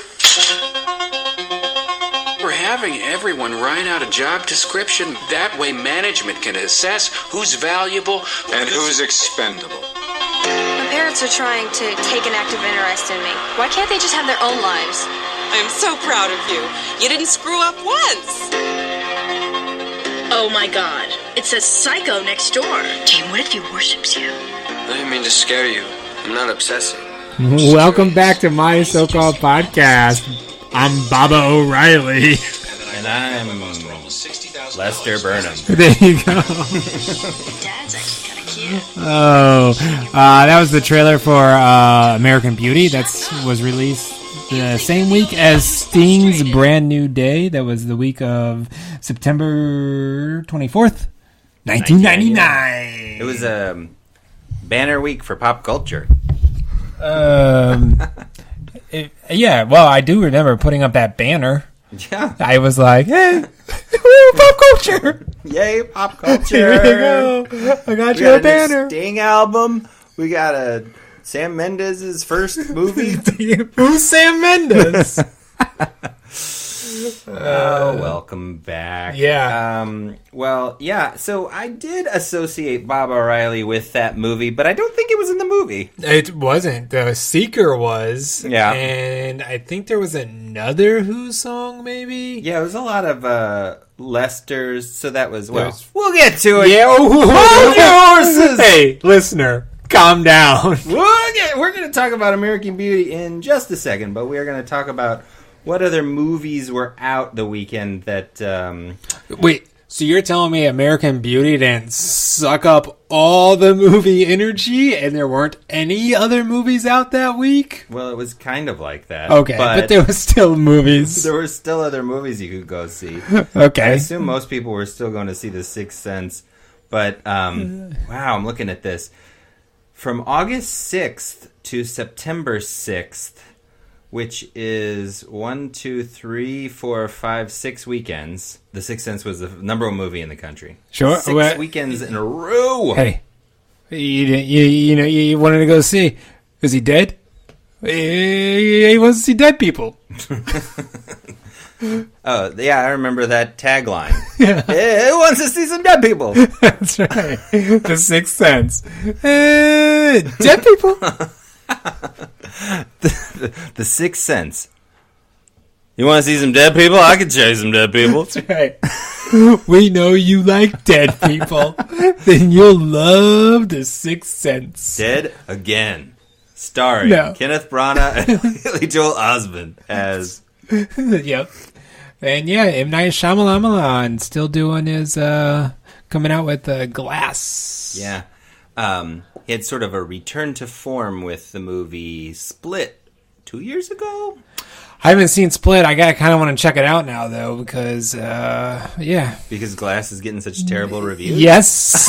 We're having everyone write out a job description. That way management can assess who's valuable And who's expendable? My parents are trying to take an active interest in me. Why can't they just have their own lives? I'm so proud of you. You didn't screw up once. Oh my god, it says Psycho next door. Jane, what if he worships you? I didn't mean to scare you. I'm not obsessing. Welcome back to my so-called podcast. I'm Baba O'Reilly. And I'm Lester Burnham. There you go. Dad's actually kind of cute. Oh, that was the trailer for American Beauty. That was released the same week as Sting's Brand New Day. That was the week of September 24th, 1999. It was a banner week for pop culture. Yeah, well, I do remember putting up that banner. Yeah. I was like, hey, pop culture. Yay, pop culture. Here you go. I got We you a got a new banner. Sting album. We got a Sam Mendes' first movie. Who's Sam Mendes? Welcome back. Yeah. Well, yeah, so I did associate Bob O'Reilly with that movie, but I don't think it was in the movie. It wasn't. The Seeker was. Yeah. And I think there was another Who song, maybe? Yeah, it was a lot of Lester's, so that was, we'll get to it. Yeah. Hold your horses! Hey, listener, calm down. We're going to talk about American Beauty in just a second, but we're going to talk about what other movies were out the weekend that... Wait, so you're telling me American Beauty didn't suck up all the movie energy and there weren't any other movies out that week? Well, it was kind of like that. Okay, but there were still movies. There were still other movies you could go see. Okay. I assume most people were still going to see The Sixth Sense, but wow, I'm looking at this. From August 6th to September 6th, which is 1, 2, 3, 4, 5, 6 weekends. The Sixth Sense was the number one movie in the country. Sure. 6 weekends in a row. Hey, you wanted to go see. Is he dead? He wants to see dead people. Oh, yeah, I remember that tagline. Who wants to see some dead people? That's right. The Sixth Sense. Dead people? The Sixth Sense. You want to see some dead people? I can show you some dead people. That's right. We know you like dead people. Then you'll love The Sixth Sense. Dead Again. Starring Kenneth Branagh and Haley Joel Osment as... Yep. And yeah, M. Night Shyamalan still doing his, coming out with Glass. Yeah. He had sort of a return to form with the movie Split 2 years ago. I haven't seen Split. I kind of want to check it out now, though, because, yeah. Because Glass is getting such terrible reviews? Yes.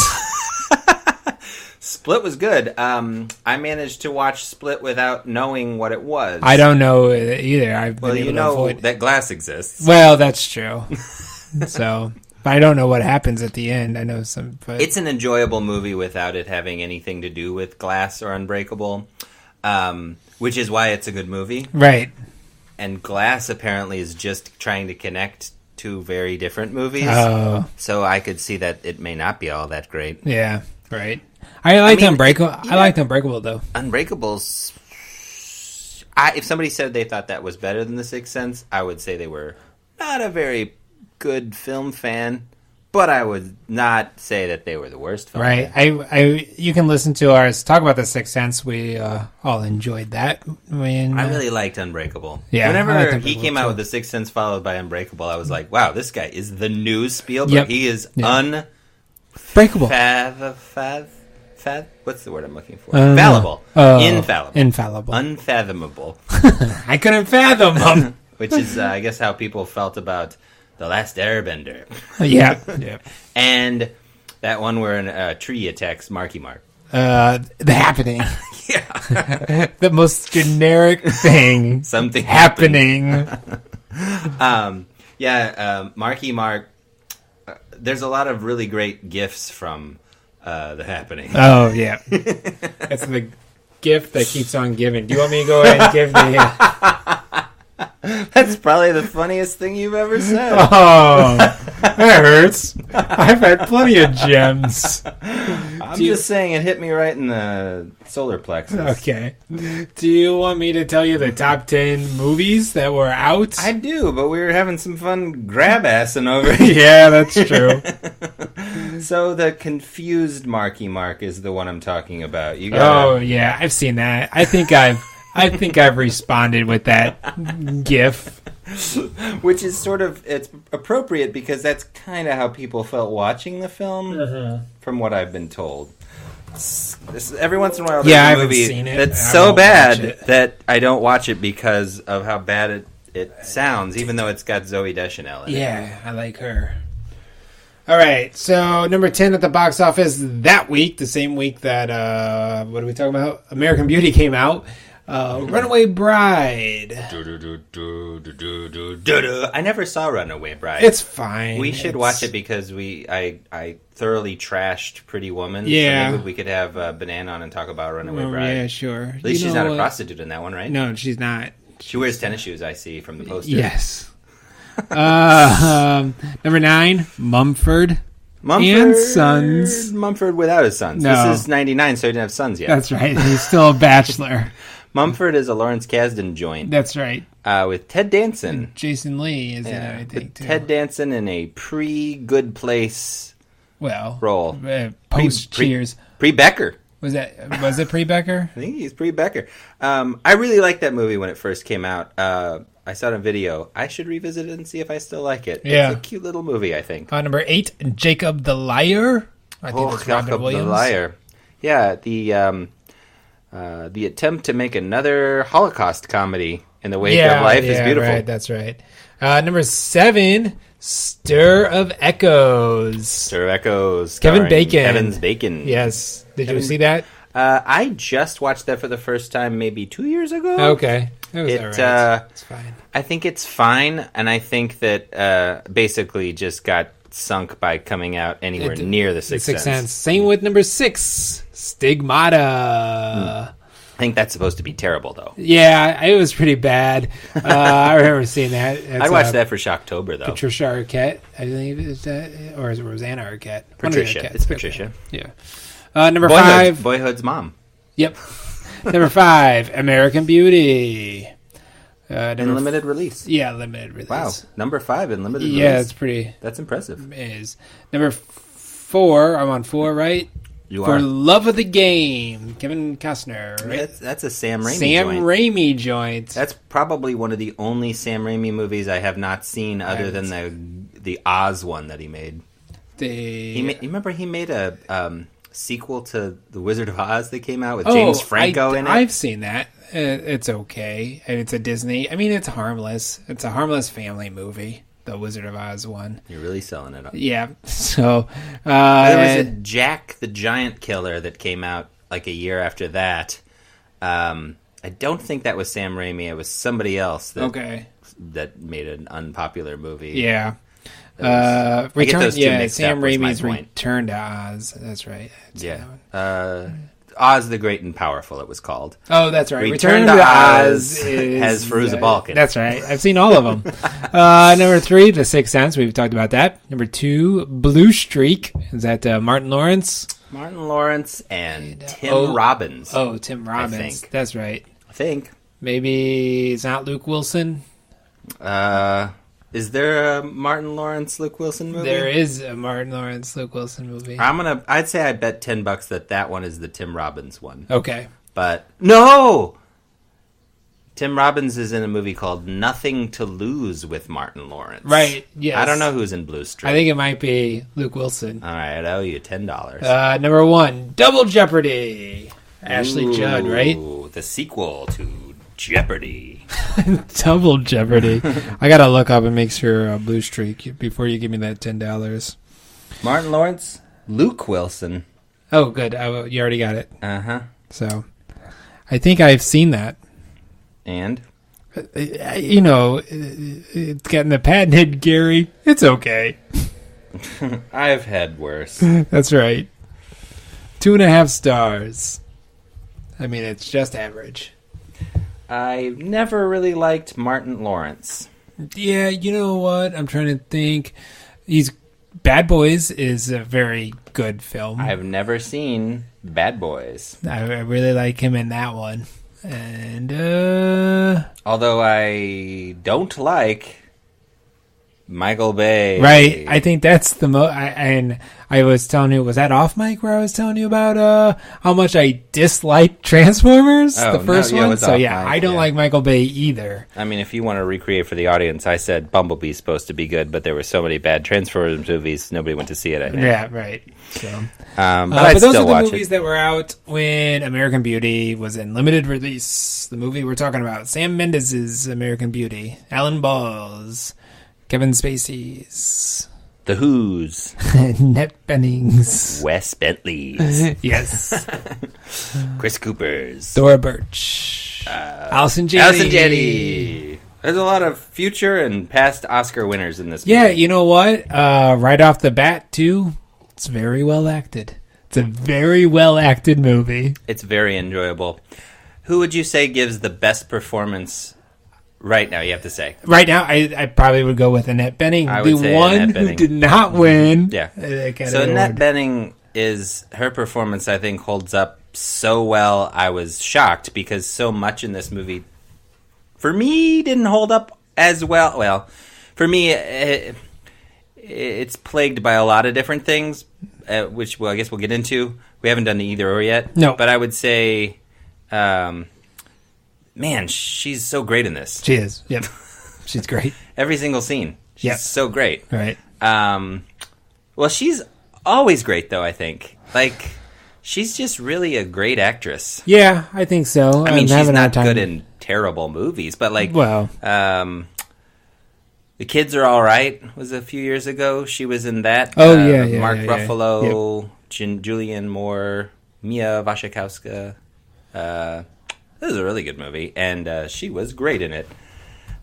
Split was good. I managed to watch Split without knowing what it was. I don't know it either. I've been able you to know avoid that Glass exists. Well, that's true. So, but I don't know what happens at the end. I know some. But it's an enjoyable movie without it having anything to do with Glass or Unbreakable, which is why it's a good movie. Right. And Glass apparently is just trying to connect two very different movies. Oh. So I could see that it may not be all that great. Yeah, right. I liked Unbreakable. I liked Unbreakable, though. Unbreakable's... if somebody said they thought that was better than The Sixth Sense, I would say they were not a very good film fan, but I would not say that they were the worst film fan. Right. You can listen to ours talk about The Sixth Sense. We all enjoyed that. I really liked Unbreakable. Yeah. Whenever he came out with The Sixth Sense followed by Unbreakable, I was like, wow, this guy is the new Spielberg. Yep. He is Breakable. What's the word I'm looking for? Infallible. Infallible. Unfathomable. I couldn't fathom him. Which is, I guess, how people felt about The Last Airbender. Yeah. And that one where a tree attacks Marky Mark. The Happening. Yeah. The most generic thing. Something happening. Marky Mark. There's a lot of really great gifs from The Happening. Oh, yeah. That's the gift that keeps on giving. Do you want me to go ahead and give the... That's probably the funniest thing you've ever said. Oh, that hurts. I've had plenty of gems. I'm just saying it hit me right in the solar plexus. Okay. Do you want me to tell you the top 10 movies that were out? I do, but we were having some fun grab-assing over here. Yeah, that's true. So the confused Marky Mark is the one I'm talking about. Oh, yeah, I've seen that. I think I've responded with that gif. Which is sort of, it's appropriate because that's kind of how people felt watching the film, from what I've been told. Every once in a while there's a movie that's so bad that I don't watch it because of how bad it sounds, even though it's got Zooey Deschanel in it. Yeah, I like her. All right, so number 10 at the box office that week, the same week that, what are we talking about? American Beauty came out. Runaway Bride. I never saw Runaway Bride. It's fine. We should watch it because I thoroughly trashed Pretty Woman. Yeah. So maybe we could have Banana on and talk about Runaway Bride. Yeah, sure. At least she's not a prostitute in that one, right? No, she's not. She wears tennis shoes, I see, from the poster. Yes. Number 9, Mumford and Sons. Mumford without his sons. No. This is 99, so he didn't have sons yet. That's right. He's still a bachelor. Mumford is a Lawrence Kasdan joint. That's right. With Ted Danson. Jason Lee is in it, I think, too. Ted Danson in a pre-Good Place role. Post Cheers. Pre-Becker. Was it pre-Becker? I think he's pre-Becker. I really liked that movie when it first came out. I saw it on video. I should revisit it and see if I still like it. Yeah. It's a cute little movie, I think. Number 8, Jacob the Liar. I think that's Robin Jacob Williams. the Liar. Yeah, the attempt to make another Holocaust comedy in the wake of life is beautiful. Right, that's right. Number 7, Stir of Echoes. Stir of Echoes. Kevin Bacon. Kevin's Bacon. Yes. Did you see that? I just watched that for the first time maybe 2 years ago. Okay. It was all right. It's fine. I think it's fine, and I think that basically just got sunk by coming out anywhere near The Sixth Sense. Same with number 6, Stigmata. I think that's supposed to be terrible, though. Yeah, it was pretty bad. I remember seeing that. I watched that for Shocktober, though. Patricia Arquette, I think it was that, or is it Rosanna Arquette? Patricia. It's Patricia. Yeah. Number 5. Boyhood's mom. Yep. Number 5, American Beauty. In limited release. Yeah, limited release. Wow. Number 5 in limited release. Yeah, it's pretty. That's impressive. Is number 4. I'm on 4, right? You For are. Love of the Game, Kevin Costner. Right? That's a Sam Raimi Sam joint. Raimi joint. That's probably one of the only Sam Raimi movies I have not seen other than the Oz one that he made. You remember he made a sequel to The Wizard of Oz that came out with James Franco in it? I've seen that. It's okay. And it's a Disney. I mean, it's harmless. It's a harmless family movie. The Wizard of Oz one. You're really selling it up. Yeah. So there was a Jack the Giant Killer that came out like a year after that. I don't think that was Sam Raimi. It was somebody else that made an unpopular movie. Yeah. Sam Raimi's Return to Oz. That's right. Oz the Great and Powerful, it was called. Oh, that's right. Return to Oz has Fairuza Balkan. That's right. I've seen all of them. Number 3, The Sixth Sense. We've talked about that. Number 2, Blue Streak. Is that Martin Lawrence? Martin Lawrence and Tim Robbins. Oh, Tim Robbins. I think. That's right. I think. Maybe it's not Luke Wilson. Is there a Martin Lawrence Luke Wilson movie? There is a Martin Lawrence Luke Wilson movie. I'd say I bet $10 that one is the Tim Robbins one. Okay. But no! Tim Robbins is in a movie called Nothing to Lose with Martin Lawrence. Right, yes. I don't know who's in Blue Streak. I think it might be Luke Wilson. All right, I owe you $10. Number 1, Double Jeopardy. Ashley Judd, right? The sequel to Jeopardy. Double Jeopardy. I gotta look up and make sure Blue Streak before you give me that $10. Martin Lawrence, Luke Wilson. Oh, good. You already got it. So, I think I've seen that. And? It's getting the patented Gary. It's okay. I've had worse. That's right. 2.5 stars. I mean, it's just average. I never really liked Martin Lawrence. Yeah, you know what? I'm trying to think. Bad Boys is a very good film. I've never seen Bad Boys. I really like him in that one. And although I don't like Michael Bay. Right. I think that's the and I was telling you, was that off mic where I was telling you about how much I dislike Transformers, the first one? So yeah, I don't like Michael Bay either. I mean, if you want to recreate for the audience, I said Bumblebee's supposed to be good, but there were so many bad Transformers movies, nobody went to see it, I think. Yeah, right. So, but those are the movies that were out when American Beauty was in limited release. The movie we're talking about, Sam Mendes' American Beauty, Alan Ball's, Kevin Spacey's, The Who's, Annette Bennings, Wes Bentley's, yes, Chris Cooper's, Dora Birch, Allison Janney. There's a lot of future and past Oscar winners in this movie. Yeah, you know what? Right off the bat, too, it's very well acted. It's a very well acted movie. It's very enjoyable. Who would you say gives the best performance Right now, you have to say. Right now, I probably would go with Annette Bening, I would the say one Annette who Bening. did not win. Yeah. the Academy So Annette Award. Bening her performance, I think, holds up so well. I was shocked because so much in this movie, for me, didn't hold up as well. Well, for me, it's plagued by a lot of different things, which, well, I guess we'll get into. We haven't done the either or yet. No. But I would say, man, she's so great in this. She is. Yep. She's great. Every single scene. She's Yep. so great. Right. Well, she's always great, though, I think. Like, she's just really a great actress. Yeah, I think so. I mean, she's having a not time. good in terrible movies, but, like, Well, The Kids Are All Right was a few years ago. She was in that. Oh, yeah, Mark yeah. Ruffalo, Julianne Moore, Mia Wasikowska. This is a really good movie, and she was great in it.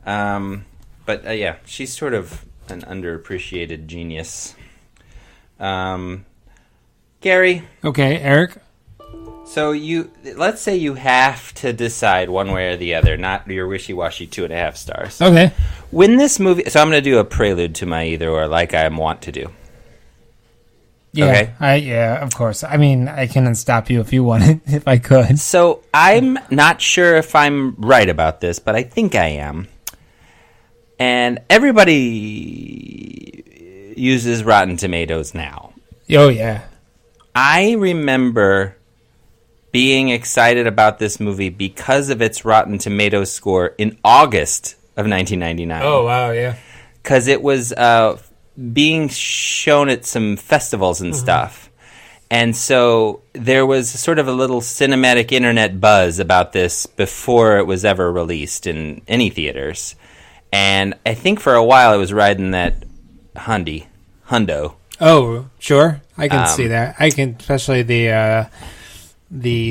But yeah, she's sort of an underappreciated genius. Gary, okay, Eric. so let's say you have to decide one way or the other, not your wishy-washy 2.5 stars. Okay. When this movie, so I'm going to do a prelude to my either or, like I want to do. Yeah, Okay. yeah, of course. I mean, I can stop you if you wanted, if I could. So I'm not sure if I'm right about this, but I think I am. And everybody uses Rotten Tomatoes now. Oh, yeah. I remember being excited about this movie because of its Rotten Tomatoes score in August of 1999. Oh, wow, yeah. Because it was being shown at some festivals and stuff. And so there was sort of a little cinematic internet buzz about this before it was ever released in any theaters. And I think for a while it was riding that hundo. Oh, sure. I can see that. I can, especially the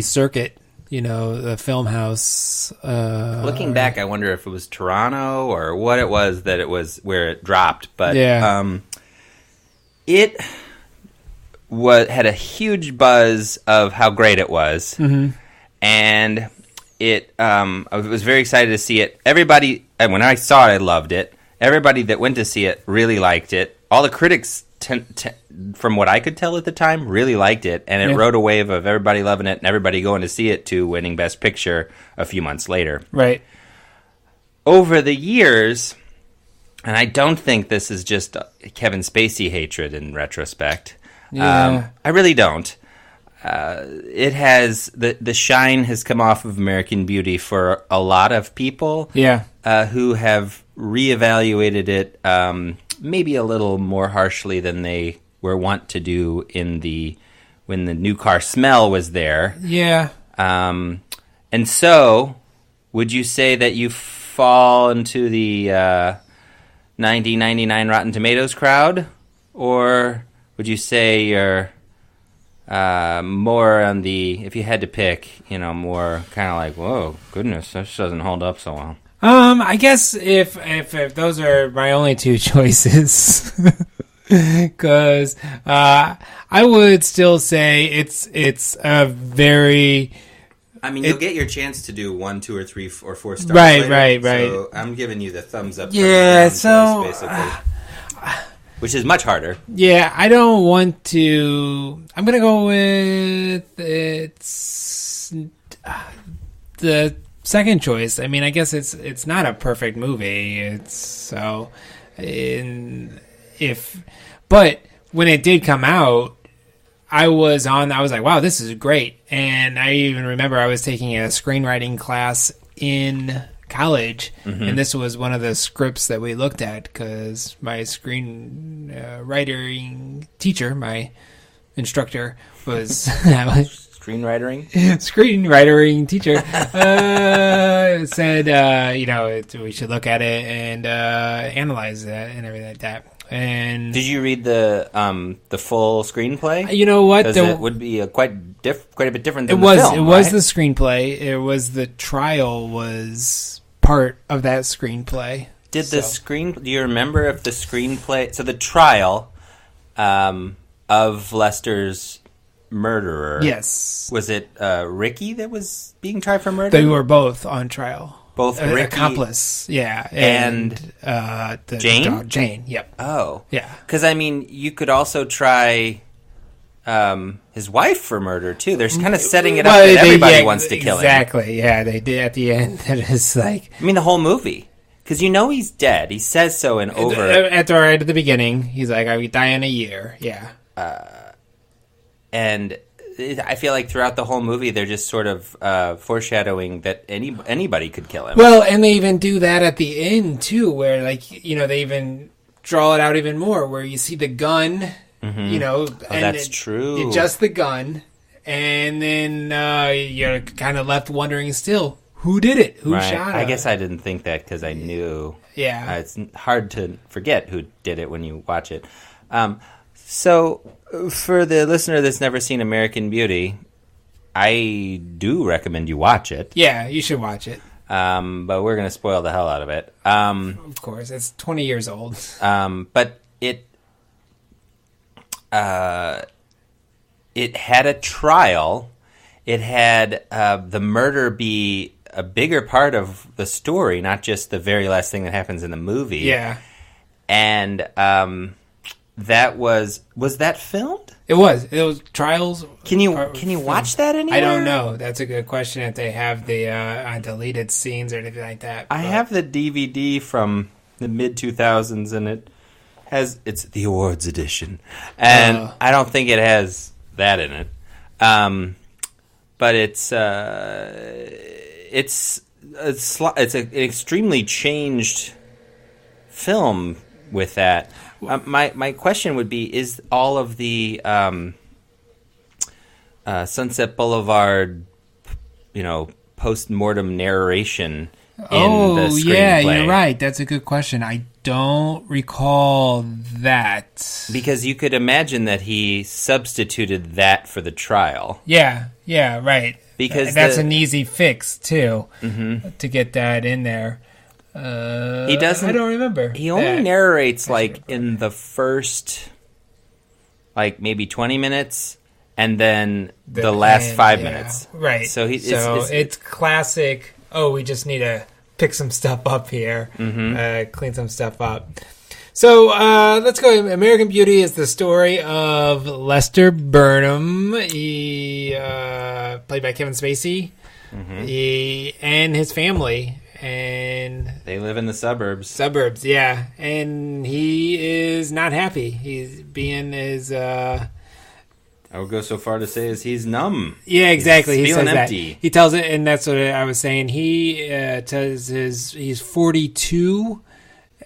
circuit, the film house. Looking back, I wonder if it was Toronto or what it was that it was where it dropped. But Yeah. It had a huge buzz of how great it was, and it. I was very excited to see it. Everybody, and when I saw it, I loved it. Everybody that went to see it really liked it. All the critics, from what I could tell at the time, really liked it, and it rode a wave of everybody loving it and everybody going to see it to winning Best Picture a few months later. Right. Over the years, and I don't think this is just Kevin Spacey hatred in retrospect. Yeah. I really don't. It has the shine has come off of American Beauty for a lot of people. Yeah. Who have reevaluated it maybe a little more harshly than they were wont to do when the new car smell was there. Yeah. And so, would you say that you fall into the 1999 Rotten Tomatoes crowd, or would you say you're more on the, if you had to pick, more kind of like, whoa, goodness, this doesn't hold up so well? I guess if those are my only two choices, because I would still say it's a very. I mean, you'll get your chance to do 1, 2, or 3, or 4 stars. Right, later, right. So I'm giving you the thumbs up. Yeah, thumbs down so choice, basically, which is much harder. Yeah, I don't want to. I'm gonna go with it's the second choice. I mean, I guess it's not a perfect movie. But when it did come out, I was like, wow, this is great. And I even remember I was taking a screenwriting class in college, and this was one of the scripts that we looked at because my screenwriting teacher, my instructor, was screenwriting teacher said, we should look at it and analyze that and everything like that. And did you read the full screenplay? You know what? Because it would be quite a bit different than the film. It was the screenplay. It was the trial was part of that screenplay. Do you remember if the screenplay? So the trial of Lester's murderer. Yes. Was it Ricky that was being tried for murder? They were both on trial. both Ricky accomplice. Yeah, and the Jane? dog, Jane. Yep. Oh. Yeah. Because, I mean, you could also try his wife for murder, too. They're kind of setting it up that everybody wants to kill him. Exactly, yeah. They did at the end. That is like... I mean, the whole movie. Because you know he's dead. He says so in over... Right at the beginning, he's like, I would die in a year. Yeah. And I feel like throughout the whole movie, they're just sort of foreshadowing that anybody could kill him. Well, and they even do that at the end, too, where, like, you know, they even draw it out even more, where you see the gun, you know. And that's true. Just the gun, and then you're kind of left wondering still, who did it? Who shot him? I guess I didn't think that because I knew. Yeah. It's hard to forget who did it when you watch it. So, for the listener that's never seen American Beauty, I do recommend you watch it. Yeah, you should watch it. But we're going to spoil the hell out of it. Of course, it's 20 years old. But it had a trial. It had the murder be a bigger part of the story, not just the very last thing that happens in the movie. Yeah. And that was that filmed? It was trials. Can you watch that anywhere? I don't know. That's a good question. If they have the deleted scenes or anything like that. I have the DVD from the mid 2000s, and it's the awards edition, and I don't think it has that in it. But it's an extremely changed film with that. My question would be: is all of the Sunset Boulevard, post-mortem narration in the screenplay? Yeah, you're right. That's a good question. I don't recall that. Because you could imagine that he substituted that for the trial. Yeah, right. Because that's an easy fix too, to get that in there. He doesn't. I don't remember. He only narrates in the first, maybe 20 minutes, and then the last 5 minutes. Right. So it's classic. Oh, we just need to pick some stuff up here, clean some stuff up. So let's go. American Beauty is the story of Lester Burnham. He played by Kevin Spacey. And his family. And they live in the suburbs. Yeah. And he is not happy. He's being as... I would go so far to say as he's numb. Yeah, exactly. He's feeling says empty. That. He tells it, and that's what I was saying. He tells he's 42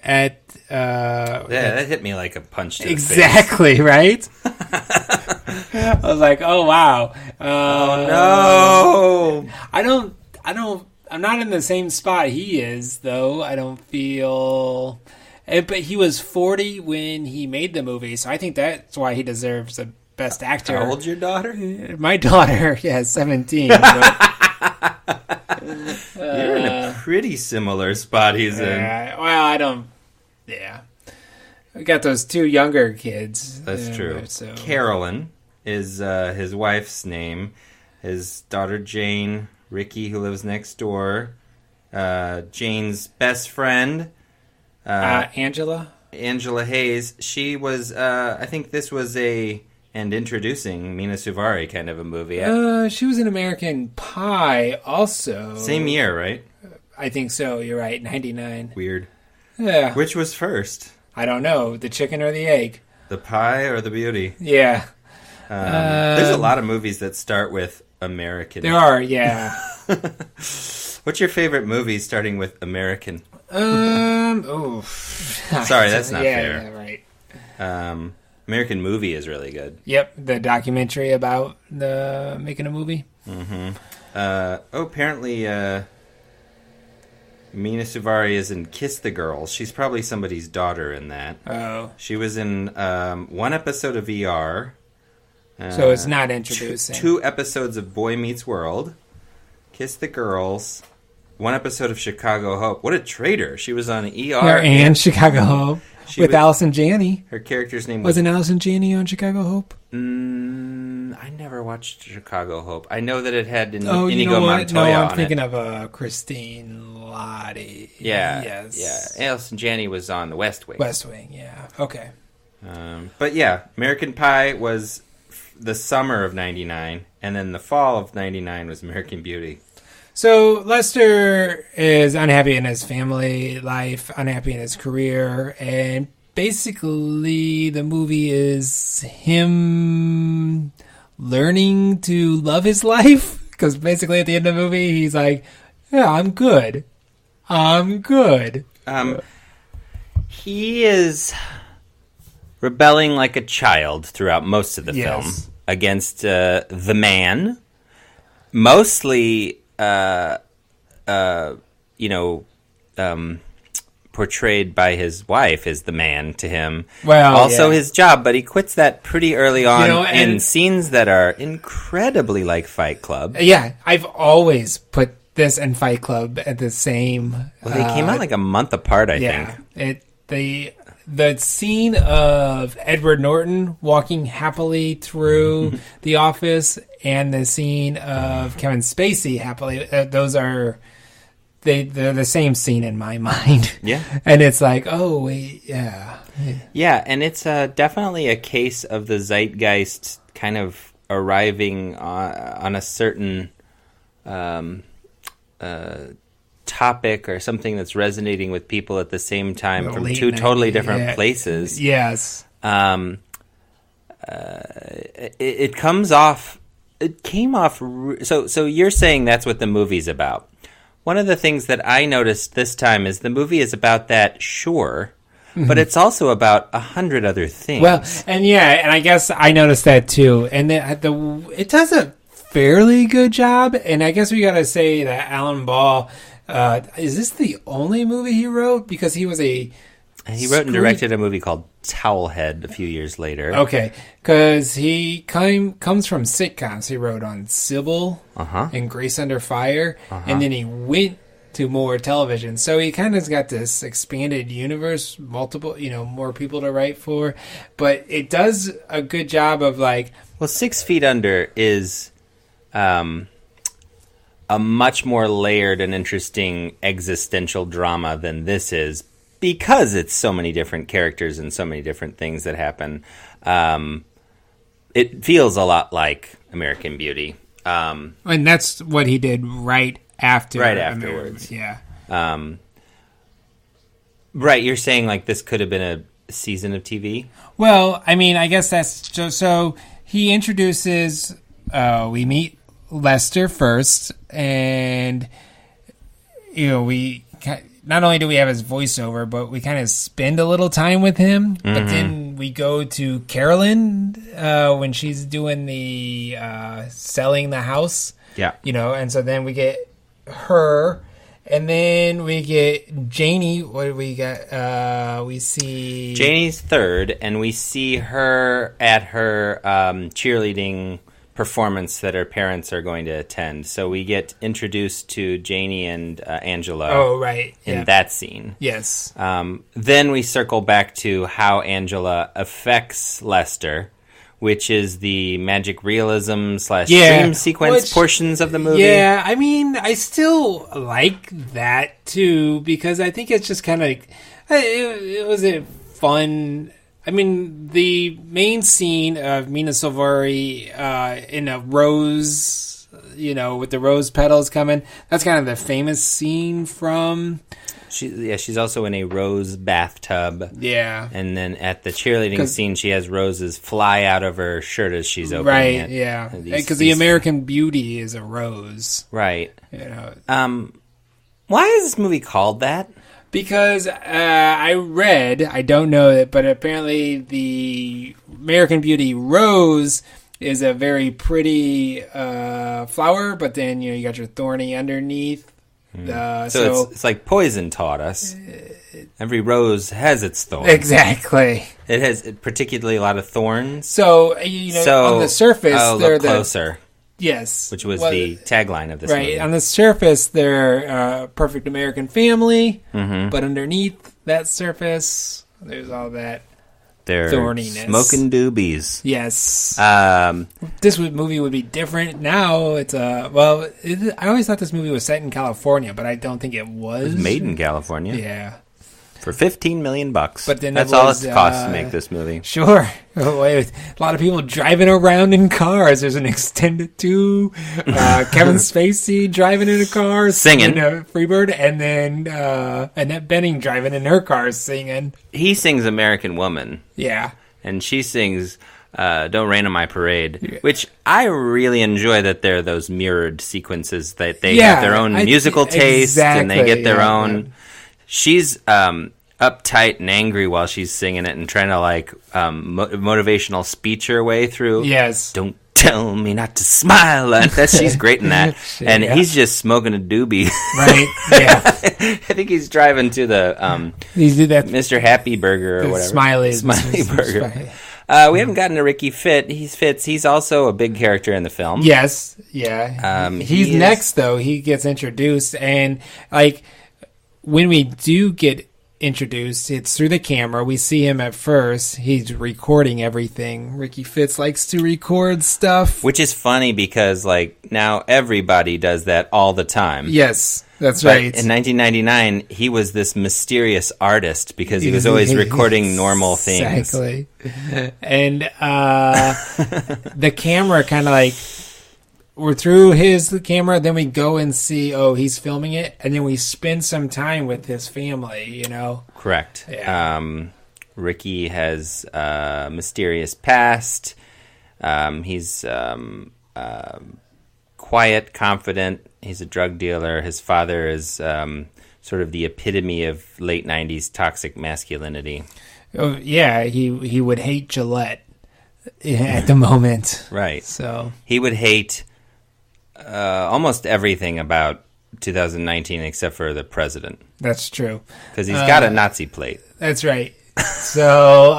at... that hit me like a punch to the face. Exactly, right? I was like, oh, wow. Oh, no. I'm not in the same spot he is, though. I don't feel... But he was 40 when he made the movie, so I think that's why he deserves the Best Actor. How old's your daughter? My daughter, 17. You're in a pretty similar spot he's in. Well, I don't... Yeah. We got those two younger kids. That's true. So. Carolyn is his wife's name. His daughter Jane... Ricky, who lives next door, Jane's best friend, Angela Hayes. She was, I think this was and introducing Mina Suvari kind of a movie. She was in American Pie also. Same year, right? I think so. You're right. 99. Weird. Yeah. Which was first? I don't know. The chicken or the egg? The pie or the beauty? Yeah. There's a lot of movies that start with American. There are, yeah. What's your favorite movie starting with American? Sorry, that's not fair. Yeah, right. American Movie is really good. Yep, the documentary about making a movie. Apparently, Mina Suvari is in Kiss the Girls. She's probably somebody's daughter in that. Oh. She was in one episode of ER. So it's not introducing. Two episodes of Boy Meets World, Kiss the Girls, one episode of Chicago Hope. What a traitor. She was on ER and Chicago Hope with Allison Janney. Her character's name wasn't Allison Janney on Chicago Hope? No. I never watched Chicago Hope. I know that it had Oh, you Inigo know what? Montoya No, I'm on thinking it. of Christine Lottie. Yeah, Yes. yeah. Allison Janney was on The West Wing. West Wing, yeah. Okay. But yeah, American Pie was the summer of '99, and then the fall of '99 was American Beauty. So Lester is unhappy in his family life, unhappy in his career, and basically the movie is him learning to love his life. Because basically at the end of the movie, he's like, yeah, I'm good. I'm good. He is rebelling like a child throughout most of the film against the man, mostly, portrayed by his wife as the man to him. Well, also yeah. his job, but he quits that pretty early on in and- scenes that are incredibly like Fight Club. Yeah, I've always put this and Fight Club at the same. Well, they came out like a month apart, I think. The scene of Edward Norton walking happily through the office and the scene of Kevin Spacey happily, those are they're the same scene in my mind. Yeah. And it's like, oh wait, yeah. Yeah, and it's definitely a case of the zeitgeist kind of arriving on a certain topic or something that's resonating with people at the same time from two totally different places. Yes. It comes off. It came off. So you're saying that's what the movie's about. One of the things that I noticed this time is the movie is about that, sure, but it's also about 100 other things. Well, and I guess I noticed that too. And it does a fairly good job. And I guess we got to say that Alan Ball, is this the only movie he wrote? Because he was he wrote and directed a movie called Towelhead a few years later. Okay, because he comes from sitcoms. He wrote on Sybil and Grace Under Fire, and then he went to more television. So he kind of got this expanded universe, multiple, more people to write for. But it does a good job of like... Well, 6 Feet Under is a much more layered and interesting existential drama than this is, because it's so many different characters and so many different things that happen. It feels a lot like American Beauty. And that's what he did right afterwards. Yeah. Right, you're saying like this could have been a season of TV? Well, I mean, I guess that's just, so he introduces, we meet Lester first, and, we not only do we have his voiceover, but we kind of spend a little time with him. Mm-hmm. But then we go to Carolyn when she's doing the selling the house. Yeah. And so then we get her, and then we get Janie. What do we got? We see Janie's third, and we see her at her cheerleading performance that her parents are going to attend. So we get introduced to Janie and Angela. Oh, right. In that scene. Yes. Then we circle back to how Angela affects Lester, which is the magic realism / dream sequence portions of the movie. Yeah, I mean, I still like that too, because I think it's just kind of it was a fun. I mean, the main scene of Mina Suvari in a rose, with the rose petals coming, that's kind of the famous scene from... She's also in a rose bathtub. Yeah. And then at the cheerleading scene, she has roses fly out of her shirt as she's opening it. Right, yeah. Because the American Beauty is a rose. Right. Why is this movie called that? Because I read, I don't know it, but apparently the American Beauty rose is a very pretty flower, but then you got your thorny underneath. So it's like poison taught us. Every rose has its thorns. Exactly. It has particularly a lot of thorns. So on the surface, they're closer. Yes. Which was the tagline of this movie. Right. On the surface, they're a perfect American family, but underneath that surface, there's all that They're thorniness. smoking doobies. Yes. Um, This movie would be different now. It's I always thought this movie was set in California, but I don't think it was. it was made in California Yeah. for $15 million. But then that's it all was, it costs to make this movie. Sure. Oh, wait, a lot of people driving around in cars. There's an extended 2. Kevin Spacey driving in a car, Singing. Freebird, and then Annette Bening driving in her car singing. He sings American Woman, Yeah. and she sings Don't Rain on My Parade, which I really enjoy that there are those mirrored sequences that they have their own musical taste and they get their own. She's uptight and angry while she's singing it and trying to like motivational speech her way through. Yes. Don't tell me not to smile. And she's great in that. And he's just smoking a doobie. Right. Yeah. I think he's driving to the He did that. Mr. Happy Burger or whatever. Smiley Burger. We haven't gotten to Ricky Fitz. He's also a big character in the film. Yes. Yeah. He's next though. He gets introduced, and like when we do get introduced, it's through the camera. We see him at first. He's recording everything. Ricky Fitz likes to record stuff. Which is funny because, like, now everybody does that all the time. Yes, that's But right. in 1999, he was this mysterious artist because he was always recording normal things. Exactly. And the camera kind of like, we're through his camera, then we go and see, he's filming it, and then we spend some time with his family, you know? Correct. Yeah. Ricky has a mysterious past. He's quiet, confident. He's a drug dealer. His father is sort of the epitome of late 90s toxic masculinity. Oh, yeah, he would hate Gillette at the moment. Right. So he would hate almost everything about 2019 except for the president. that's true. Because he's got a Nazi plate. That's right. So,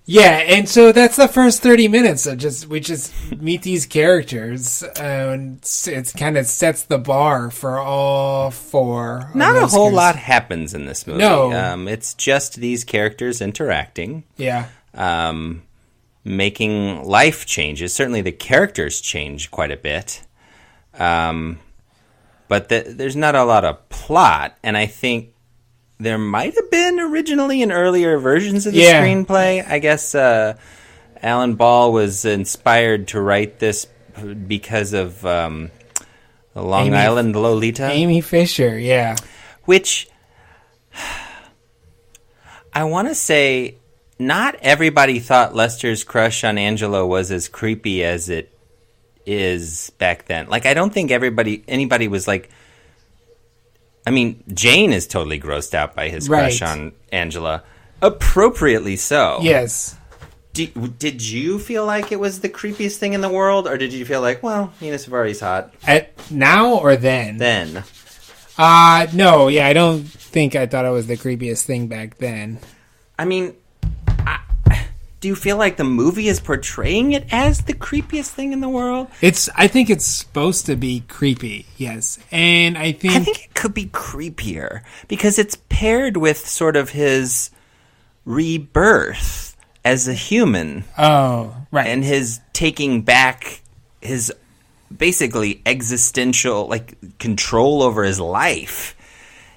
yeah, and so that's the first 30 minutes of we just meet these characters, and it kind of sets the bar for all 4. Not a whole lot happens in this movie. No. It's just these characters interacting. Yeah. Making life changes. Certainly the characters change quite a bit. But there's not a lot of plot, and I think there might have been originally in earlier versions of the screenplay. I guess Alan Ball was inspired to write this because of the Long Island Lolita. Amy Fisher, yeah. Which I want to say not everybody thought Lester's crush on Angela was as creepy as it is back then. Like, I don't think anybody was like, I mean, Jane is totally grossed out by his crush on Angela. Appropriately so. Yes. Did you feel like it was the creepiest thing in the world, or did you feel like, well, Nina Savari's hot? Now or then? Then. No, yeah, I don't think I thought it was the creepiest thing back then. I mean, do you feel like the movie is portraying it as the creepiest thing in the world? I think it's supposed to be creepy, yes. And I think it could be creepier because it's paired with sort of his rebirth as a human. Oh, right. And his taking back his basically existential, like, control over his life.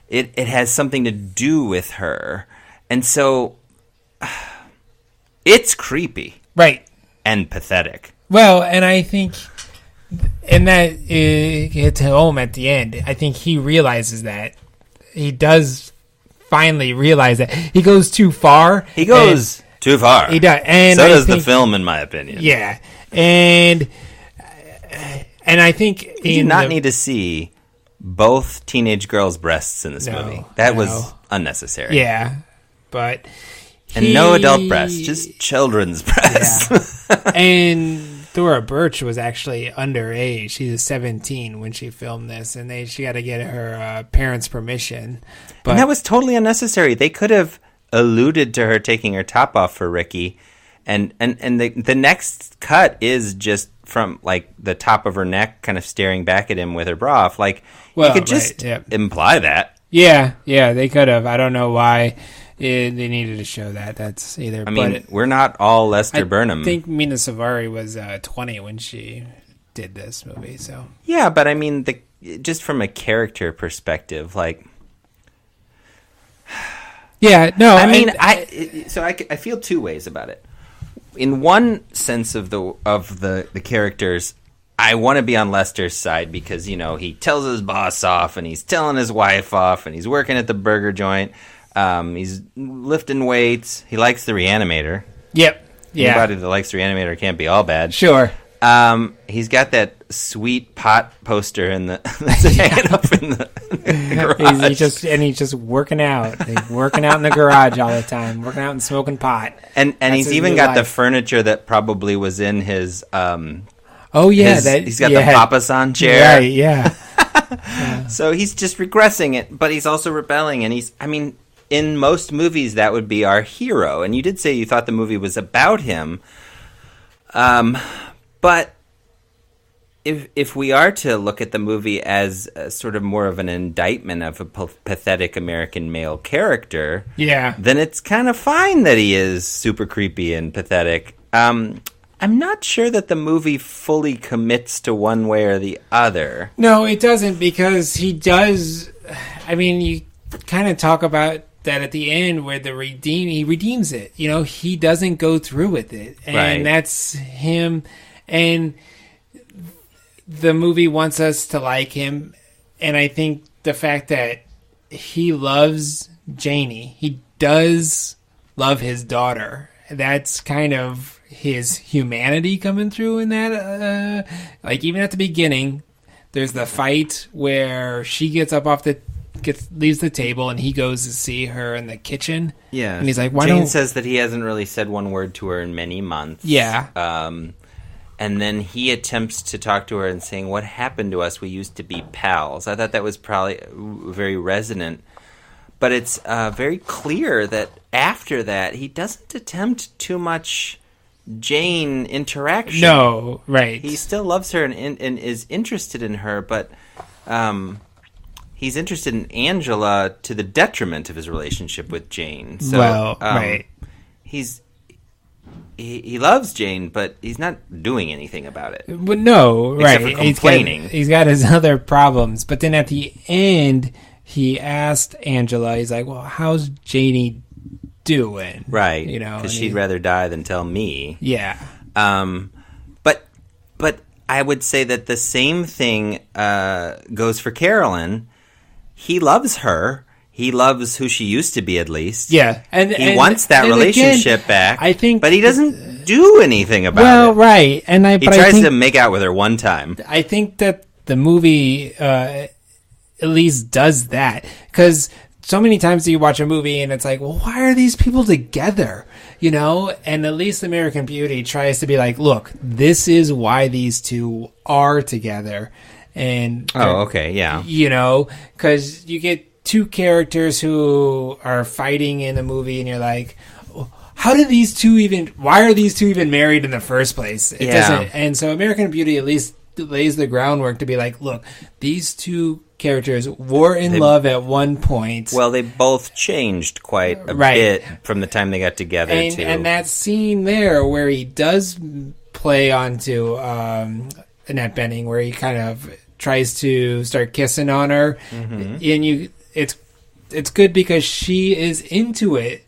It has something to do with her. And so it's creepy. Right. And pathetic. Well, and I think, and that hits home at the end. I think he realizes that. He does finally realize that. He goes too far. He goes too far. He does. And so does the film, in my opinion. Yeah. And I think you do not need to see both teenage girls' breasts in this movie. That was unnecessary. Yeah. But and no adult breasts, just children's breasts. Yeah. And Thora Birch was actually underage. She was 17 when she filmed this, and she got to get her parents' permission. But and that was totally unnecessary. They could have alluded to her taking her top off for Ricky, and the next cut is just from like the top of her neck, kind of staring back at him with her bra off. Like, you could just imply that. Yeah, they could have. I don't know why. they needed to show that. That's either. I mean, we're not all Lester Burnham. I think Mina Savari was 20 when she did this movie. So yeah, but I mean, just from a character perspective, like. Yeah, no. I mean, I feel two ways about it. In one sense of the characters, I want to be on Lester's side because, you know, he tells his boss off and he's telling his wife off and he's working at the burger joint. He's lifting weights. He likes the Reanimator. Yep. Yeah. Anybody that likes the Reanimator can't be all bad. Sure. He's got that sweet pot poster in the hanging up in the garage. He's just working out. He's working out in the garage all the time, working out and smoking pot. And he's even got the furniture that probably was in his oh yeah, he's got the Papasan chair. Right, yeah. So he's just regressing it, but he's also rebelling, and in most movies that would be our hero. And you did say you thought the movie was about him. But if we are to look at the movie as sort of more of an indictment of a pathetic American male character, then it's kind of fine that he is super creepy and pathetic. I'm not sure that the movie fully commits to one way or the other. No, it doesn't, because he does. I mean, you kind of talk about that at the end where he redeems it. You know, he doesn't go through with it, and that's him. And the movie wants us to like him, and I think the fact that he loves Janie, he does love his daughter. That's kind of his humanity coming through in that. Like, even at the beginning, there's the fight where she gets up leaves the table, and he goes to see her in the kitchen. Yeah, and he's like, Jane says that he hasn't really said one word to her in many months. Yeah. And then he attempts to talk to her and saying, "What happened to us? We used to be pals." I thought that was probably very resonant. But it's very clear that after that, he doesn't attempt too much Jane interaction. No, right. He still loves her and is interested in her, but he's interested in Angela to the detriment of his relationship with Jane. So, right. He loves Jane, but he's not doing anything about it. But no, except right. for complaining. He's got his other problems. But then at the end, he asked Angela, he's like, well, how's Janie doing? Right. You know, because she'd rather die than tell me. Yeah. But I would say that the same thing goes for Carolyn. He loves her. He loves who she used to be, at least. Yeah, he wants that relationship back. I think, but he doesn't do anything about it. Well, right, he tries to make out with her one time. I think that the movie at least does that, because so many times you watch a movie and it's like, well, why are these people together? You know, and at least American Beauty tries to be like, look, this is why these two are together. And okay, yeah, you know, because you get two characters who are fighting in a movie, and you're like, why are these two even married in the first place? It doesn't. And so American Beauty at least lays the groundwork to be like, look, these two characters were in love at one point. Well, they both changed quite a bit from the time they got together. And that scene there where he does play onto Annette Bening, where he kind of tries to start kissing on her, and it's good because she is into it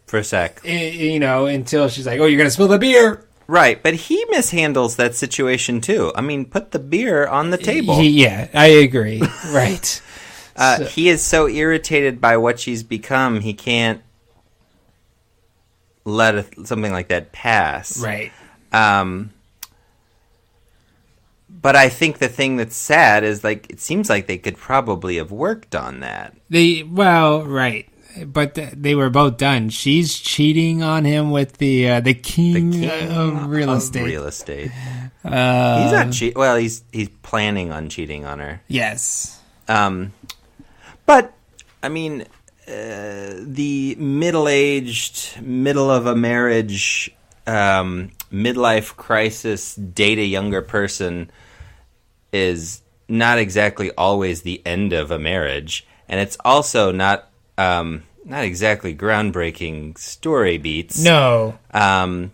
for a sec, you know, until she's like, "Oh, you're gonna spill the beer." Right, but he mishandles that situation too. I mean, put the beer on the table. Yeah, I agree. Right. He is so irritated by what she's become, he can't let something like that pass. Right. But I think the thing that's sad is, like, it seems like they could probably have worked on that. Right. But they were both done. She's cheating on him with the king of real estate. He's not cheating. Well, he's planning on cheating on her. Yes. But I mean, the middle-aged, middle of a marriage, midlife crisis, date a younger person is not exactly always the end of a marriage, and it's also not not exactly groundbreaking story beats. No. Um,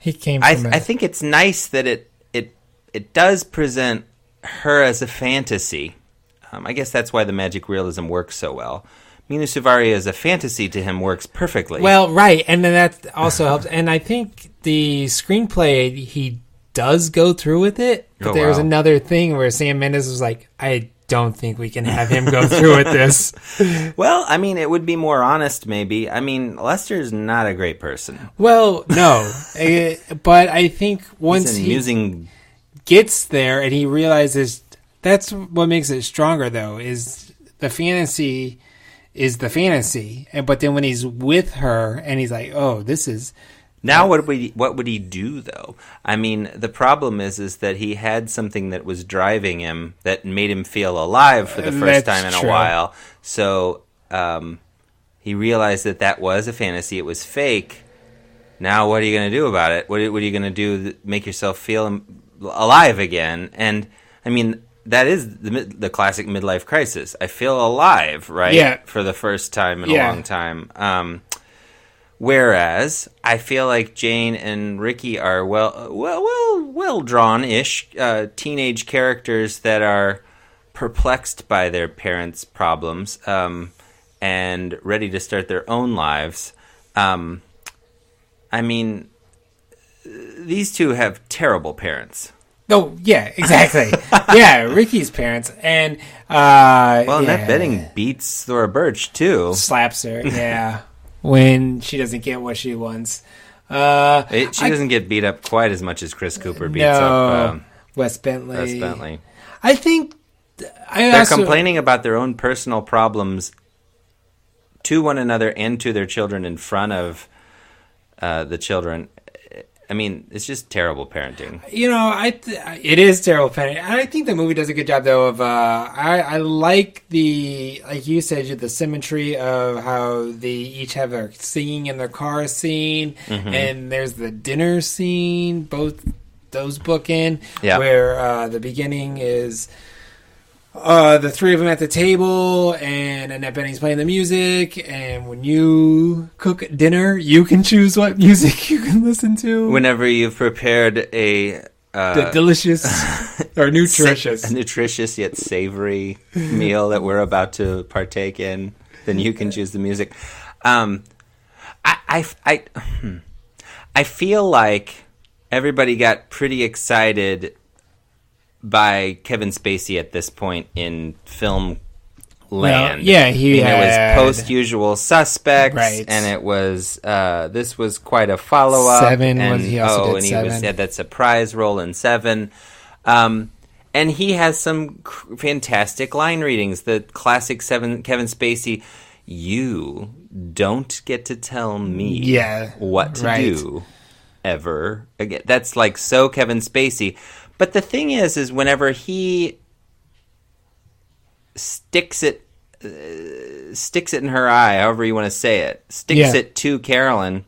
He came from I think it's nice that it does present her as a fantasy. I guess that's why the magic realism works so well. Mina Suvari as a fantasy to him works perfectly. Well, right, and then that also helps. And I think the screenplay, he does go through with it, but there was another thing where Sam Mendes was like, I don't think we can have him go through with this. Well, I mean, it would be more honest, maybe. I mean, Lester's not a great person. Well, no, but I think once he gets there and he realizes that's what makes it stronger, though, is the fantasy is the fantasy, but then when he's with her and he's like, oh, this is... Now what would he do, though? I mean, the problem is that he had something that was driving him that made him feel alive for the first time in a while. So he realized that was a fantasy. It was fake. Now what are you going to do about it? What are you going to do to make yourself feel alive again? And, I mean, that is the classic midlife crisis. I feel alive, right? Yeah. For the first time in a long time. Whereas I feel like Jane and Ricky are well drawn-ish teenage characters that are perplexed by their parents' problems and ready to start their own lives. I mean, these two have terrible parents. Oh, yeah, exactly. Yeah, Ricky's parents. And, Annette Bening beats Thora Birch, too. Slaps her, yeah. When she doesn't get what she wants. She doesn't get beat up quite as much as Chris Cooper beats up Wes Bentley. I think... They're complaining about their own personal problems to one another and to their children in front of the children. I mean, it's just terrible parenting. You know, it is terrible parenting. And I think the movie does a good job, though, of... I like like you said, the symmetry of how they each have their singing in their car scene. Mm-hmm. And there's the dinner scene, both those bookend, where the beginning is... the three of them at the table, and Annette Bening's playing the music, and when you cook dinner, you can choose what music you can listen to. Whenever you've prepared the delicious or nutritious. A nutritious yet savory meal that we're about to partake in, then you can choose the music. I feel like everybody got pretty excited by Kevin Spacey at this point in film land. Well, yeah, it was post-Usual Suspects, right. And it was this was quite a follow-up. Seven, he also did Seven. He had that surprise role in Seven. And he has some fantastic line readings. The classic Kevin Spacey, you don't get to tell me what to do ever again. That's like so Kevin Spacey. But the thing is whenever he sticks it in her eye, however you want to say it, it to Carolyn.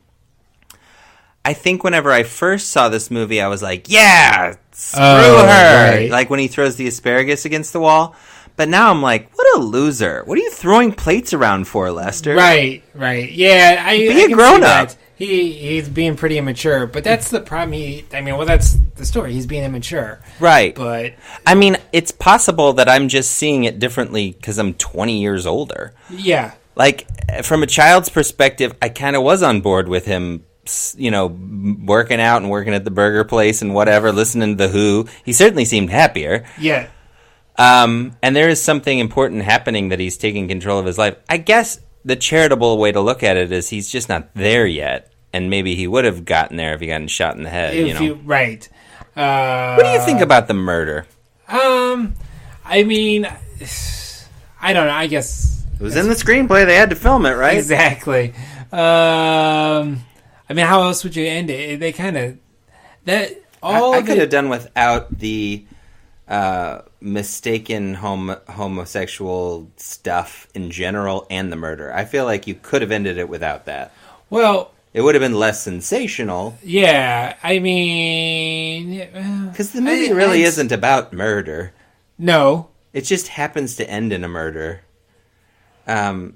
I think whenever I first saw this movie, I was like, yeah, screw her. Right. Like when he throws the asparagus against the wall. But now I'm like, what a loser. What are you throwing plates around for, Lester? Right. Yeah, Be a grown-up. He's being pretty immature, but that's the problem. That's the story. He's being immature. Right. But I mean, it's possible that I'm just seeing it differently because I'm 20 years older. Yeah. Like, from a child's perspective, I kind of was on board with him, you know, working out and working at the burger place and whatever, listening to The Who. He certainly seemed happier. Yeah. And there is something important happening that he's taking control of his life. I guess the charitable way to look at it is he's just not there yet. And maybe he would have gotten there if he gotten shot in the head. Right. What do you think about the murder? I mean, I don't know. I guess it was in the screenplay. They had to film it, right? Exactly. I mean, how else would you end it? They kind of I could have done without the mistaken homosexual stuff in general and the murder. I feel like you could have ended it without that. Well, it would have been less sensational. Yeah, I mean... Because the movie really isn't about murder. No. It just happens to end in a murder. And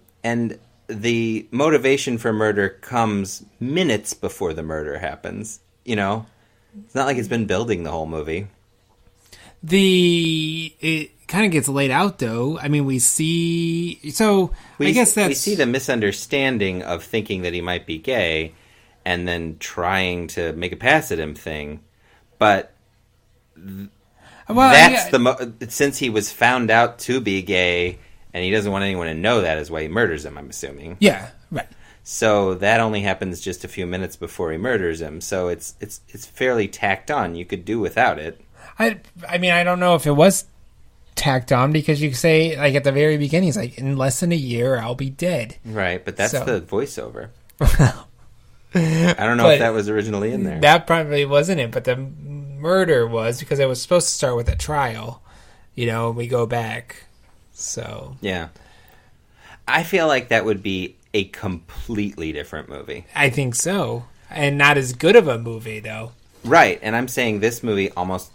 the motivation for murder comes minutes before the murder happens. You know, it's not like it's been building the whole movie. It kind of gets laid out, though. I mean, we see. So I guess we see the misunderstanding of thinking that he might be gay, and then trying to make a pass at him thing. But since he was found out to be gay, and he doesn't want anyone to know that, is why he murders him. I'm assuming. Yeah. Right. So that only happens just a few minutes before he murders him. So it's fairly tacked on. You could do without it. I mean, I don't know if it was tacked on, because you say, like, at the very beginning, he's like, in less than a year, I'll be dead. Right, but that's the voiceover. I don't know if that was originally in there. That probably wasn't it, but the murder was, because it was supposed to start with a trial. You know, we go back. So. Yeah. I feel like that would be a completely different movie. I think so. And not as good of a movie, though. Right, and I'm saying this movie almost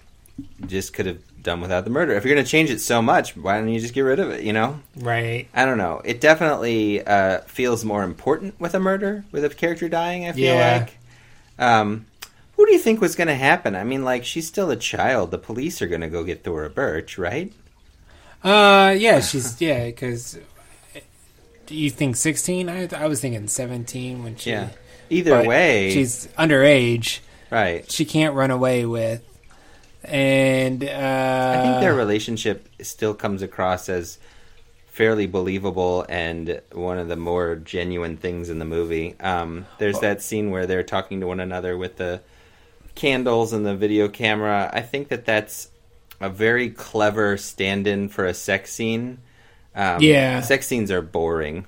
just could have done without the murder. If you're going to change it so much, why don't you just get rid of it, you know? Right. I don't know. It definitely feels more important with a murder, with a character dying, I feel like. Who do you think was going to happen? I mean, like, she's still a child. The police are going to go get Thora Birch, right? Because... Do you think 16? I was thinking 17 when she... Yeah. Either way... She's underage. Right. She can't run away with. And... I think their relationship still comes across as fairly believable and one of the more genuine things in the movie. There's that scene where they're talking to one another with the candles and the video camera. I think that's a very clever stand-in for a sex scene. Sex scenes are boring.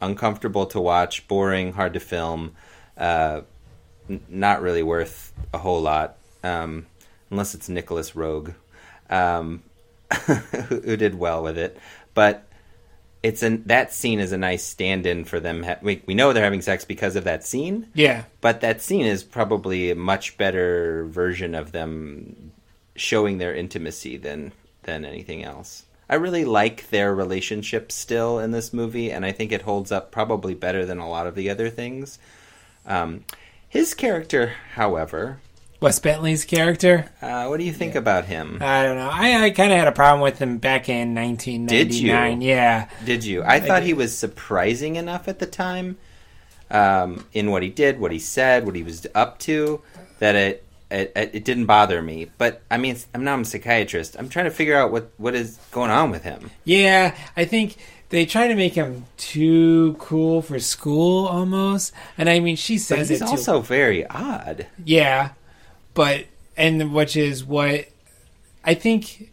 Uncomfortable to watch, boring, hard to film, not really worth a whole lot, unless it's Nicholas Roeg, who did well with it. But that scene is a nice stand-in for them. We know they're having sex because of that scene. Yeah. But that scene is probably a much better version of them showing their intimacy than anything else. I really like their relationship still in this movie, and I think it holds up probably better than a lot of the other things. His character, however... Wes Bentley's character? What do you think about him? I don't know. I kind of had a problem with him back in 1999. Did you? Yeah. Did you? I thought he was surprising enough at the time in what he did, what he said, what he was up to, that it didn't bother me. But, I mean, I'm a psychiatrist. I'm trying to figure out what is going on with him. Yeah, I think they try to make him too cool for school, almost. And, I mean, she says he's also very odd. Yeah, which is what I think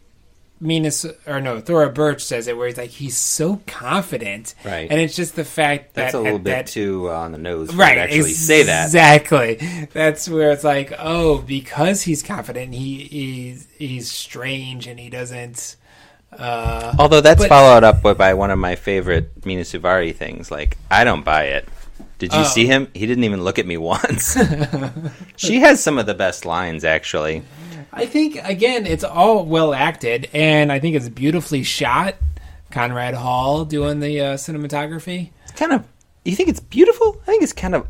Thora Birch says it, where he's like, he's so confident. Right. And it's just the fact that... That's a little bit too on the nose for right, to actually say that. Exactly. That's where it's like, oh, because he's confident, he's strange and he doesn't... Although that's followed up by one of my favorite Mina Suvari things. Like, I don't buy it. Did you see him? He didn't even look at me once. She has some of the best lines, actually. I think, again, it's all well acted, and I think it's beautifully shot. Conrad Hall doing the cinematography. It's kind of... You think it's beautiful? I think it's kind of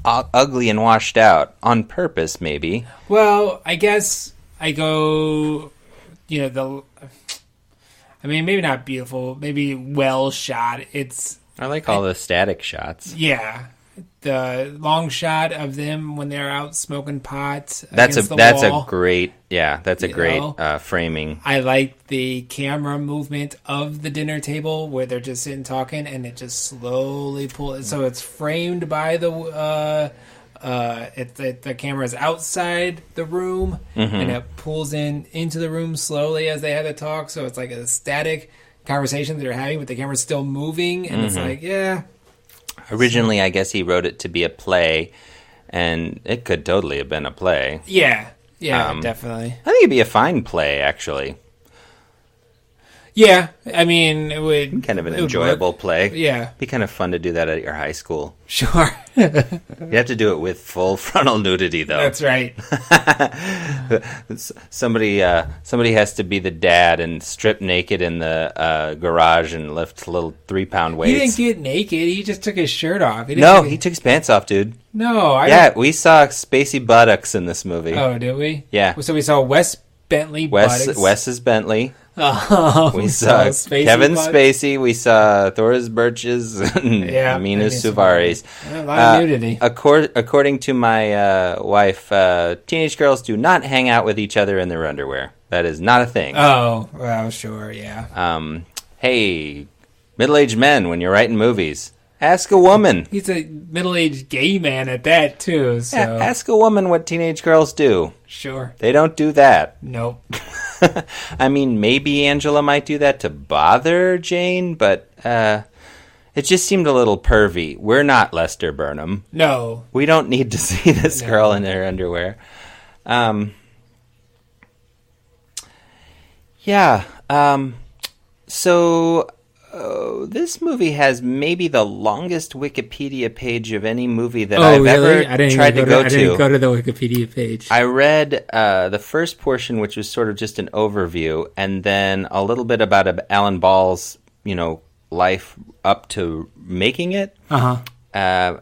ugly and washed out. On purpose, maybe. Well, I guess I go... maybe not beautiful. Maybe well shot. I like all the static shots. Yeah. The long shot of them when they're out smoking pot. That's a great framing. I like the camera movement of the dinner table where they're just sitting talking, and it just slowly pulls. So it's framed by the camera's outside the room, and it pulls into the room slowly as they have to talk. So it's like a static conversation that they're having, but the camera's still moving, and it's like, yeah. Originally, I guess he wrote it to be a play, and it could totally have been a play. Yeah, definitely. I think it'd be a fine play, actually. Yeah, I mean, it would Kind of an it would enjoyable work. play. Yeah, Be kind of fun to do that at your high school. sure. You have to do it with full frontal nudity, though. That's right. Somebody has to be the dad and strip naked in the garage and lift little 3-pound weights. He didn't get naked. He just took his shirt off. He took his pants off, dude. No, Yeah, we saw spacey buttocks in this movie. Oh, did we? Yeah. So we saw Wes Bentley buttocks. Wes is Bentley. Oh, We saw Spacey Kevin buttocks. Spacey. We saw Thor's Birches and Yeah, Mina Mina Suvares. A lot of nudity. According to my wife, teenage girls do not hang out with each other in their underwear. That is not a thing. Oh, well, sure, yeah. Hey, middle-aged men, when you're writing movies, ask a woman. He's a middle-aged gay man at that, too, so... Ask a woman what teenage girls do. Sure. They don't do that. Nope. I mean, maybe Angela might do that to bother Jane, but it just seemed a little pervy. We're not Lester Burnham. No. We don't need to see this girl in her underwear. So this movie has maybe the longest Wikipedia page of any movie that I've ever tried to go to. I didn't go to the Wikipedia page. I read the first portion, which was sort of just an overview, and then a little bit about Alan Ball's, life up to making it. I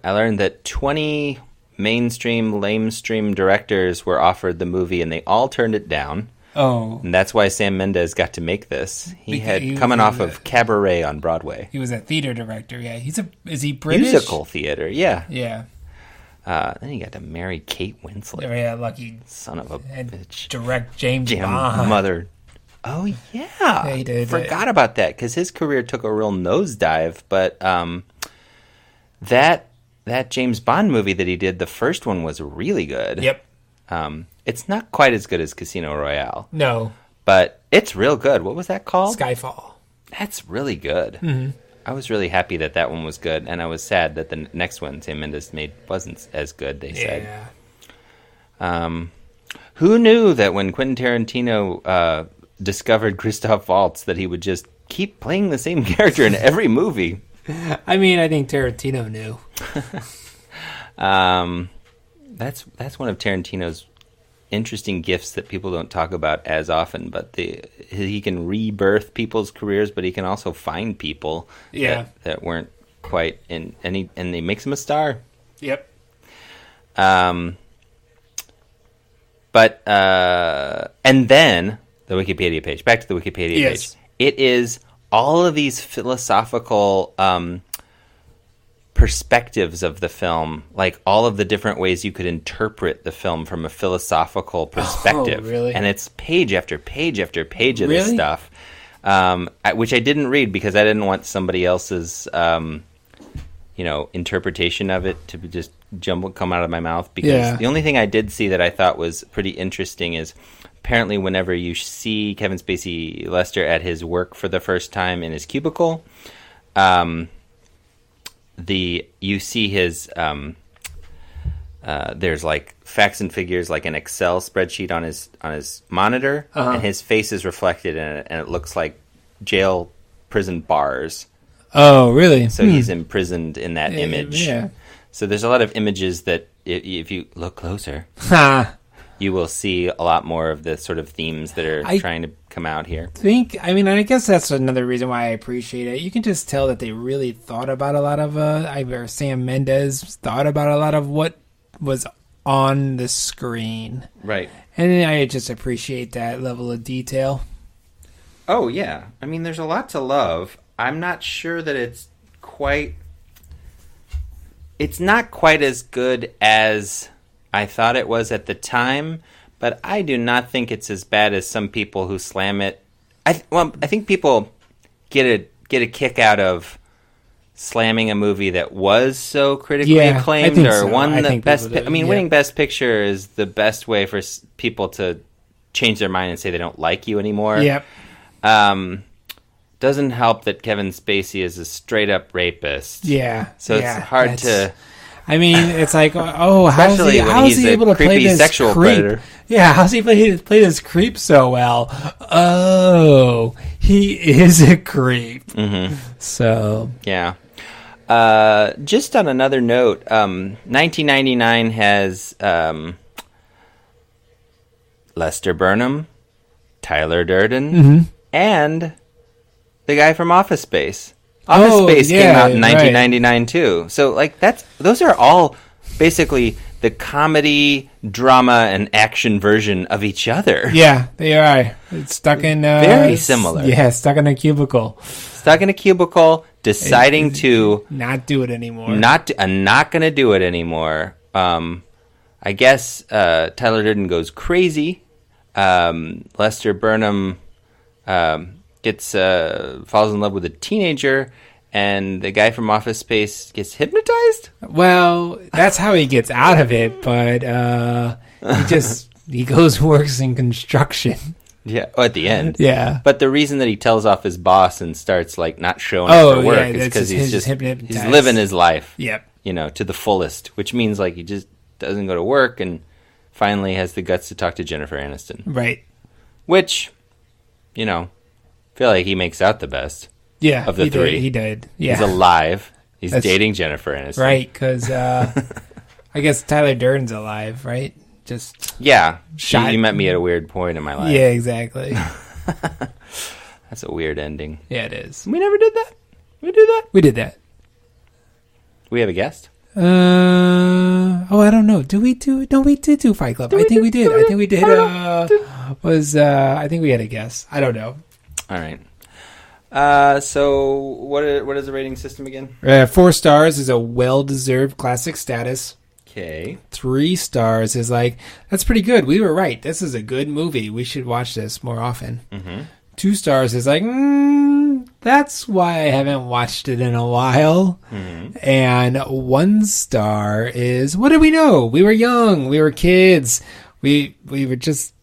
learned that 20 mainstream, lamestream directors were offered the movie, and they all turned it down. Oh. And that's why Sam Mendes got to make this. He was coming off of Cabaret on Broadway. He was a theater director, yeah. Is he British? Musical theater, yeah. Yeah. Then he got to marry Kate Winslet. Oh, yeah, lucky. Son of a And bitch. direct James Damn Bond. mother. Oh, yeah. Yeah, he did. Forgot about that, because his career took a real nosedive. But that James Bond movie that he did, the first one, was really good. Yep. It's not quite as good as Casino Royale. No. But it's real good. What was that called? Skyfall. That's really good. Mm-hmm. I was really happy that one was good, and I was sad that the next one Sam Mendes made wasn't as good, they said. Yeah. Who knew that when Quentin Tarantino discovered Christoph Waltz that he would just keep playing the same character in every movie? I mean, I think Tarantino knew. That's one of Tarantino's interesting gifts that people don't talk about as often, but he can rebirth people's careers, but he can also find people that weren't quite in, and he makes them a star. Yep. But and then the Wikipedia page. Back to the Wikipedia page. It is all of these philosophical perspectives of the film, like all of the different ways you could interpret the film from a philosophical perspective. Oh, really? And it's page after page after page of this stuff, which I didn't read because I didn't want somebody else's, interpretation of it to just come out of my mouth. Because the only thing I did see that I thought was pretty interesting is apparently whenever you see Kevin Spacey Lester at his work for the first time in his cubicle, you see his there's like facts and figures, like an Excel spreadsheet on his monitor, and his face is reflected in it, and it looks like prison bars. Oh, really? So he's imprisoned in that image. Yeah. So there's a lot of images that if you look closer, you will see a lot more of the sort of themes that are trying to come out here. I guess that's another reason why I appreciate it. You can just tell that they really thought about a lot of, Sam Mendes thought about a lot of what was on the screen. Right. And I just appreciate that level of detail. Oh, yeah. I mean, there's a lot to love. I'm not sure that it's not quite as good as I thought it was at the time, but I do not think it's as bad as some people who slam it. I think people get a kick out of slamming a movie that was so critically acclaimed or won the best. Winning Best Picture is the best way for people to change their mind and say they don't like you anymore. Yep. Doesn't help that Kevin Spacey is a straight up rapist. Yeah. So it's hard to. I mean, it's like, how's he able to play this sexual creep? predator. Yeah, how's he play this creep so well? Oh, he is a creep. Mm-hmm. So Yeah. Just on another note, 1999 has Lester Burnham, Tyler Durden, and the guy from Office Space. Office Space came out in 1999 too. So like those are all basically the comedy, drama, and action version of each other. Yeah, they are. It's stuck in very similar. Yeah, stuck in a cubicle. Stuck in a cubicle, deciding to not do it anymore. I'm not going to do it anymore. I guess Tyler Durden goes crazy. Lester Burnham falls in love with a teenager, and the guy from Office Space gets hypnotized. Well, that's how he gets out of it, but he goes works in construction. Yeah, at the end. Yeah, but the reason that he tells off his boss and starts like not showing up for work is because he's living his life. Yep. To the fullest, which means like he just doesn't go to work and finally has the guts to talk to Jennifer Aniston. Right. Which, feel like he makes out the best. Yeah, of the three. He did. Yeah, he's alive. He's dating Jennifer Aniston. Right, because I guess Tyler Durden's alive, right? Just you met me at a weird point in my life. Yeah, exactly. That's a weird ending. Yeah, it is. We never did that. We did that. We did that. We have a guest. I don't know. Do we do? No, we did do Fight Club. I think we did. I think we did. I think we had a guess. I don't know. All right. So what is the rating system again? 4 stars is a well-deserved classic status. Okay. 3 stars is like, that's pretty good. We were right. This is a good movie. We should watch this more often. Mm-hmm. 2 stars is like, that's why I haven't watched it in a while. Mm-hmm. And 1 star is, what do we know? We were young. We were kids. We were just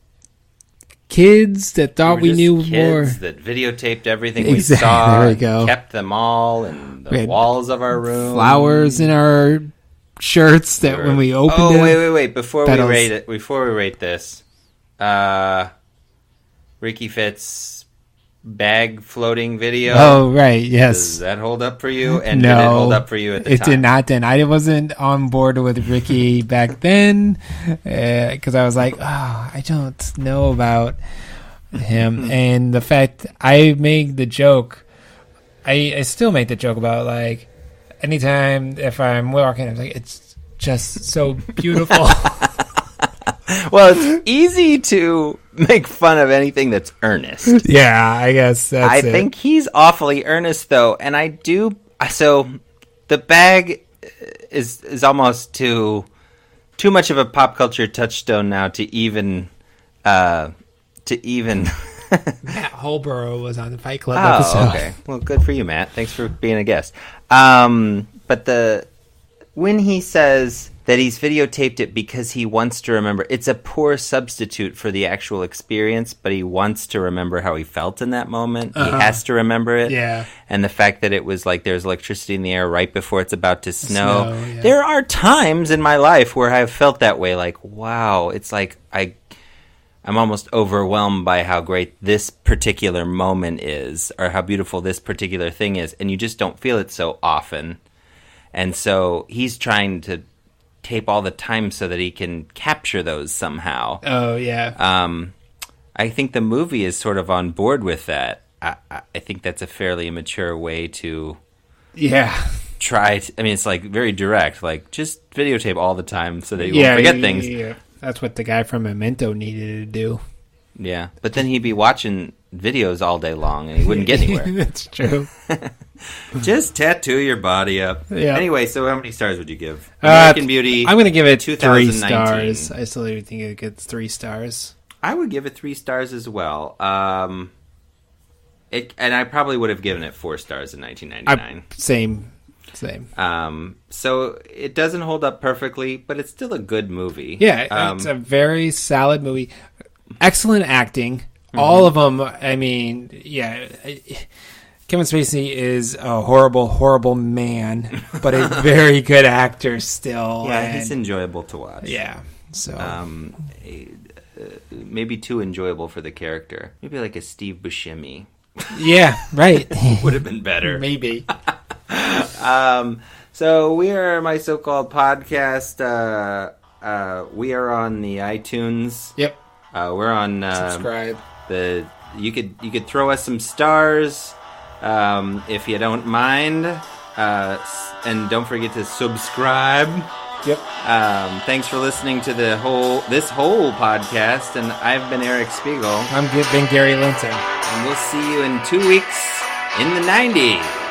kids that thought we knew more. That videotaped everything we saw. There we go. Kept them all in the walls of our room. Flowers in our shirts that when we opened it. Wait. Before we rate this, Ricky Fitz bag floating video. Oh, right. Yes. Does that hold up for you? And did it hold up for you at the time? It did not then. I wasn't on board with Ricky back then because I was like, I don't know about him. And the fact I make the joke, I still make the joke about like anytime if I'm walking, I'm like, it's just so beautiful. Well, it's easy to make fun of anything that's earnest. Yeah, I guess I think he's awfully earnest, though, and I do. So the bag is almost too much of a pop culture touchstone now to even. Matt Holborough was on the Fight Club episode. Okay. Well, good for you, Matt. Thanks for being a guest. But when he says that he's videotaped it because he wants to remember, it's a poor substitute for the actual experience, but he wants to remember how he felt in that moment. He has to remember it. Yeah. And the fact that it was like there's electricity in the air right before it's about to snow. Yeah. There are times in my life where I've felt that way, like, wow, it's like I'm almost overwhelmed by how great this particular moment is or how beautiful this particular thing is, and you just don't feel it so often. And so he's trying to tape all the time so that he can capture those somehow. Oh, yeah. I think the movie is sort of on board with that. I think that's a fairly immature way to try to, it's like very direct, like just videotape all the time so that you won't forget things. Yeah. That's what the guy from Memento needed to do. Yeah, but then he'd be watching videos all day long and he wouldn't get anywhere. That's true. Just tattoo your body up. Yeah. Anyway, so how many stars would you give American Beauty? I'm going to give it 3 2019. stars. I still think it gets 3 stars. I would give it 3 stars as well. And I probably would have given it 4 stars in 1999. Same. So it doesn't hold up perfectly, but it's still a good movie. Yeah, it's a very solid movie. Excellent acting. Mm-hmm. All of them. Kevin Spacey is a horrible, horrible man, but a very good actor still. Yeah, he's enjoyable to watch. Yeah, so maybe too enjoyable for the character. Maybe like a Steve Buscemi. Yeah, right. Would have been better. Maybe. So we are My So-Called Podcast. We are on the iTunes. Yep. We're on Subscribe. You could throw us some stars if you don't mind, and don't forget to subscribe. Yep. Thanks for listening to this whole podcast, and I've been Eric Spiegel. I've been Gary Linton. And we'll see you in 2 weeks in the 90s.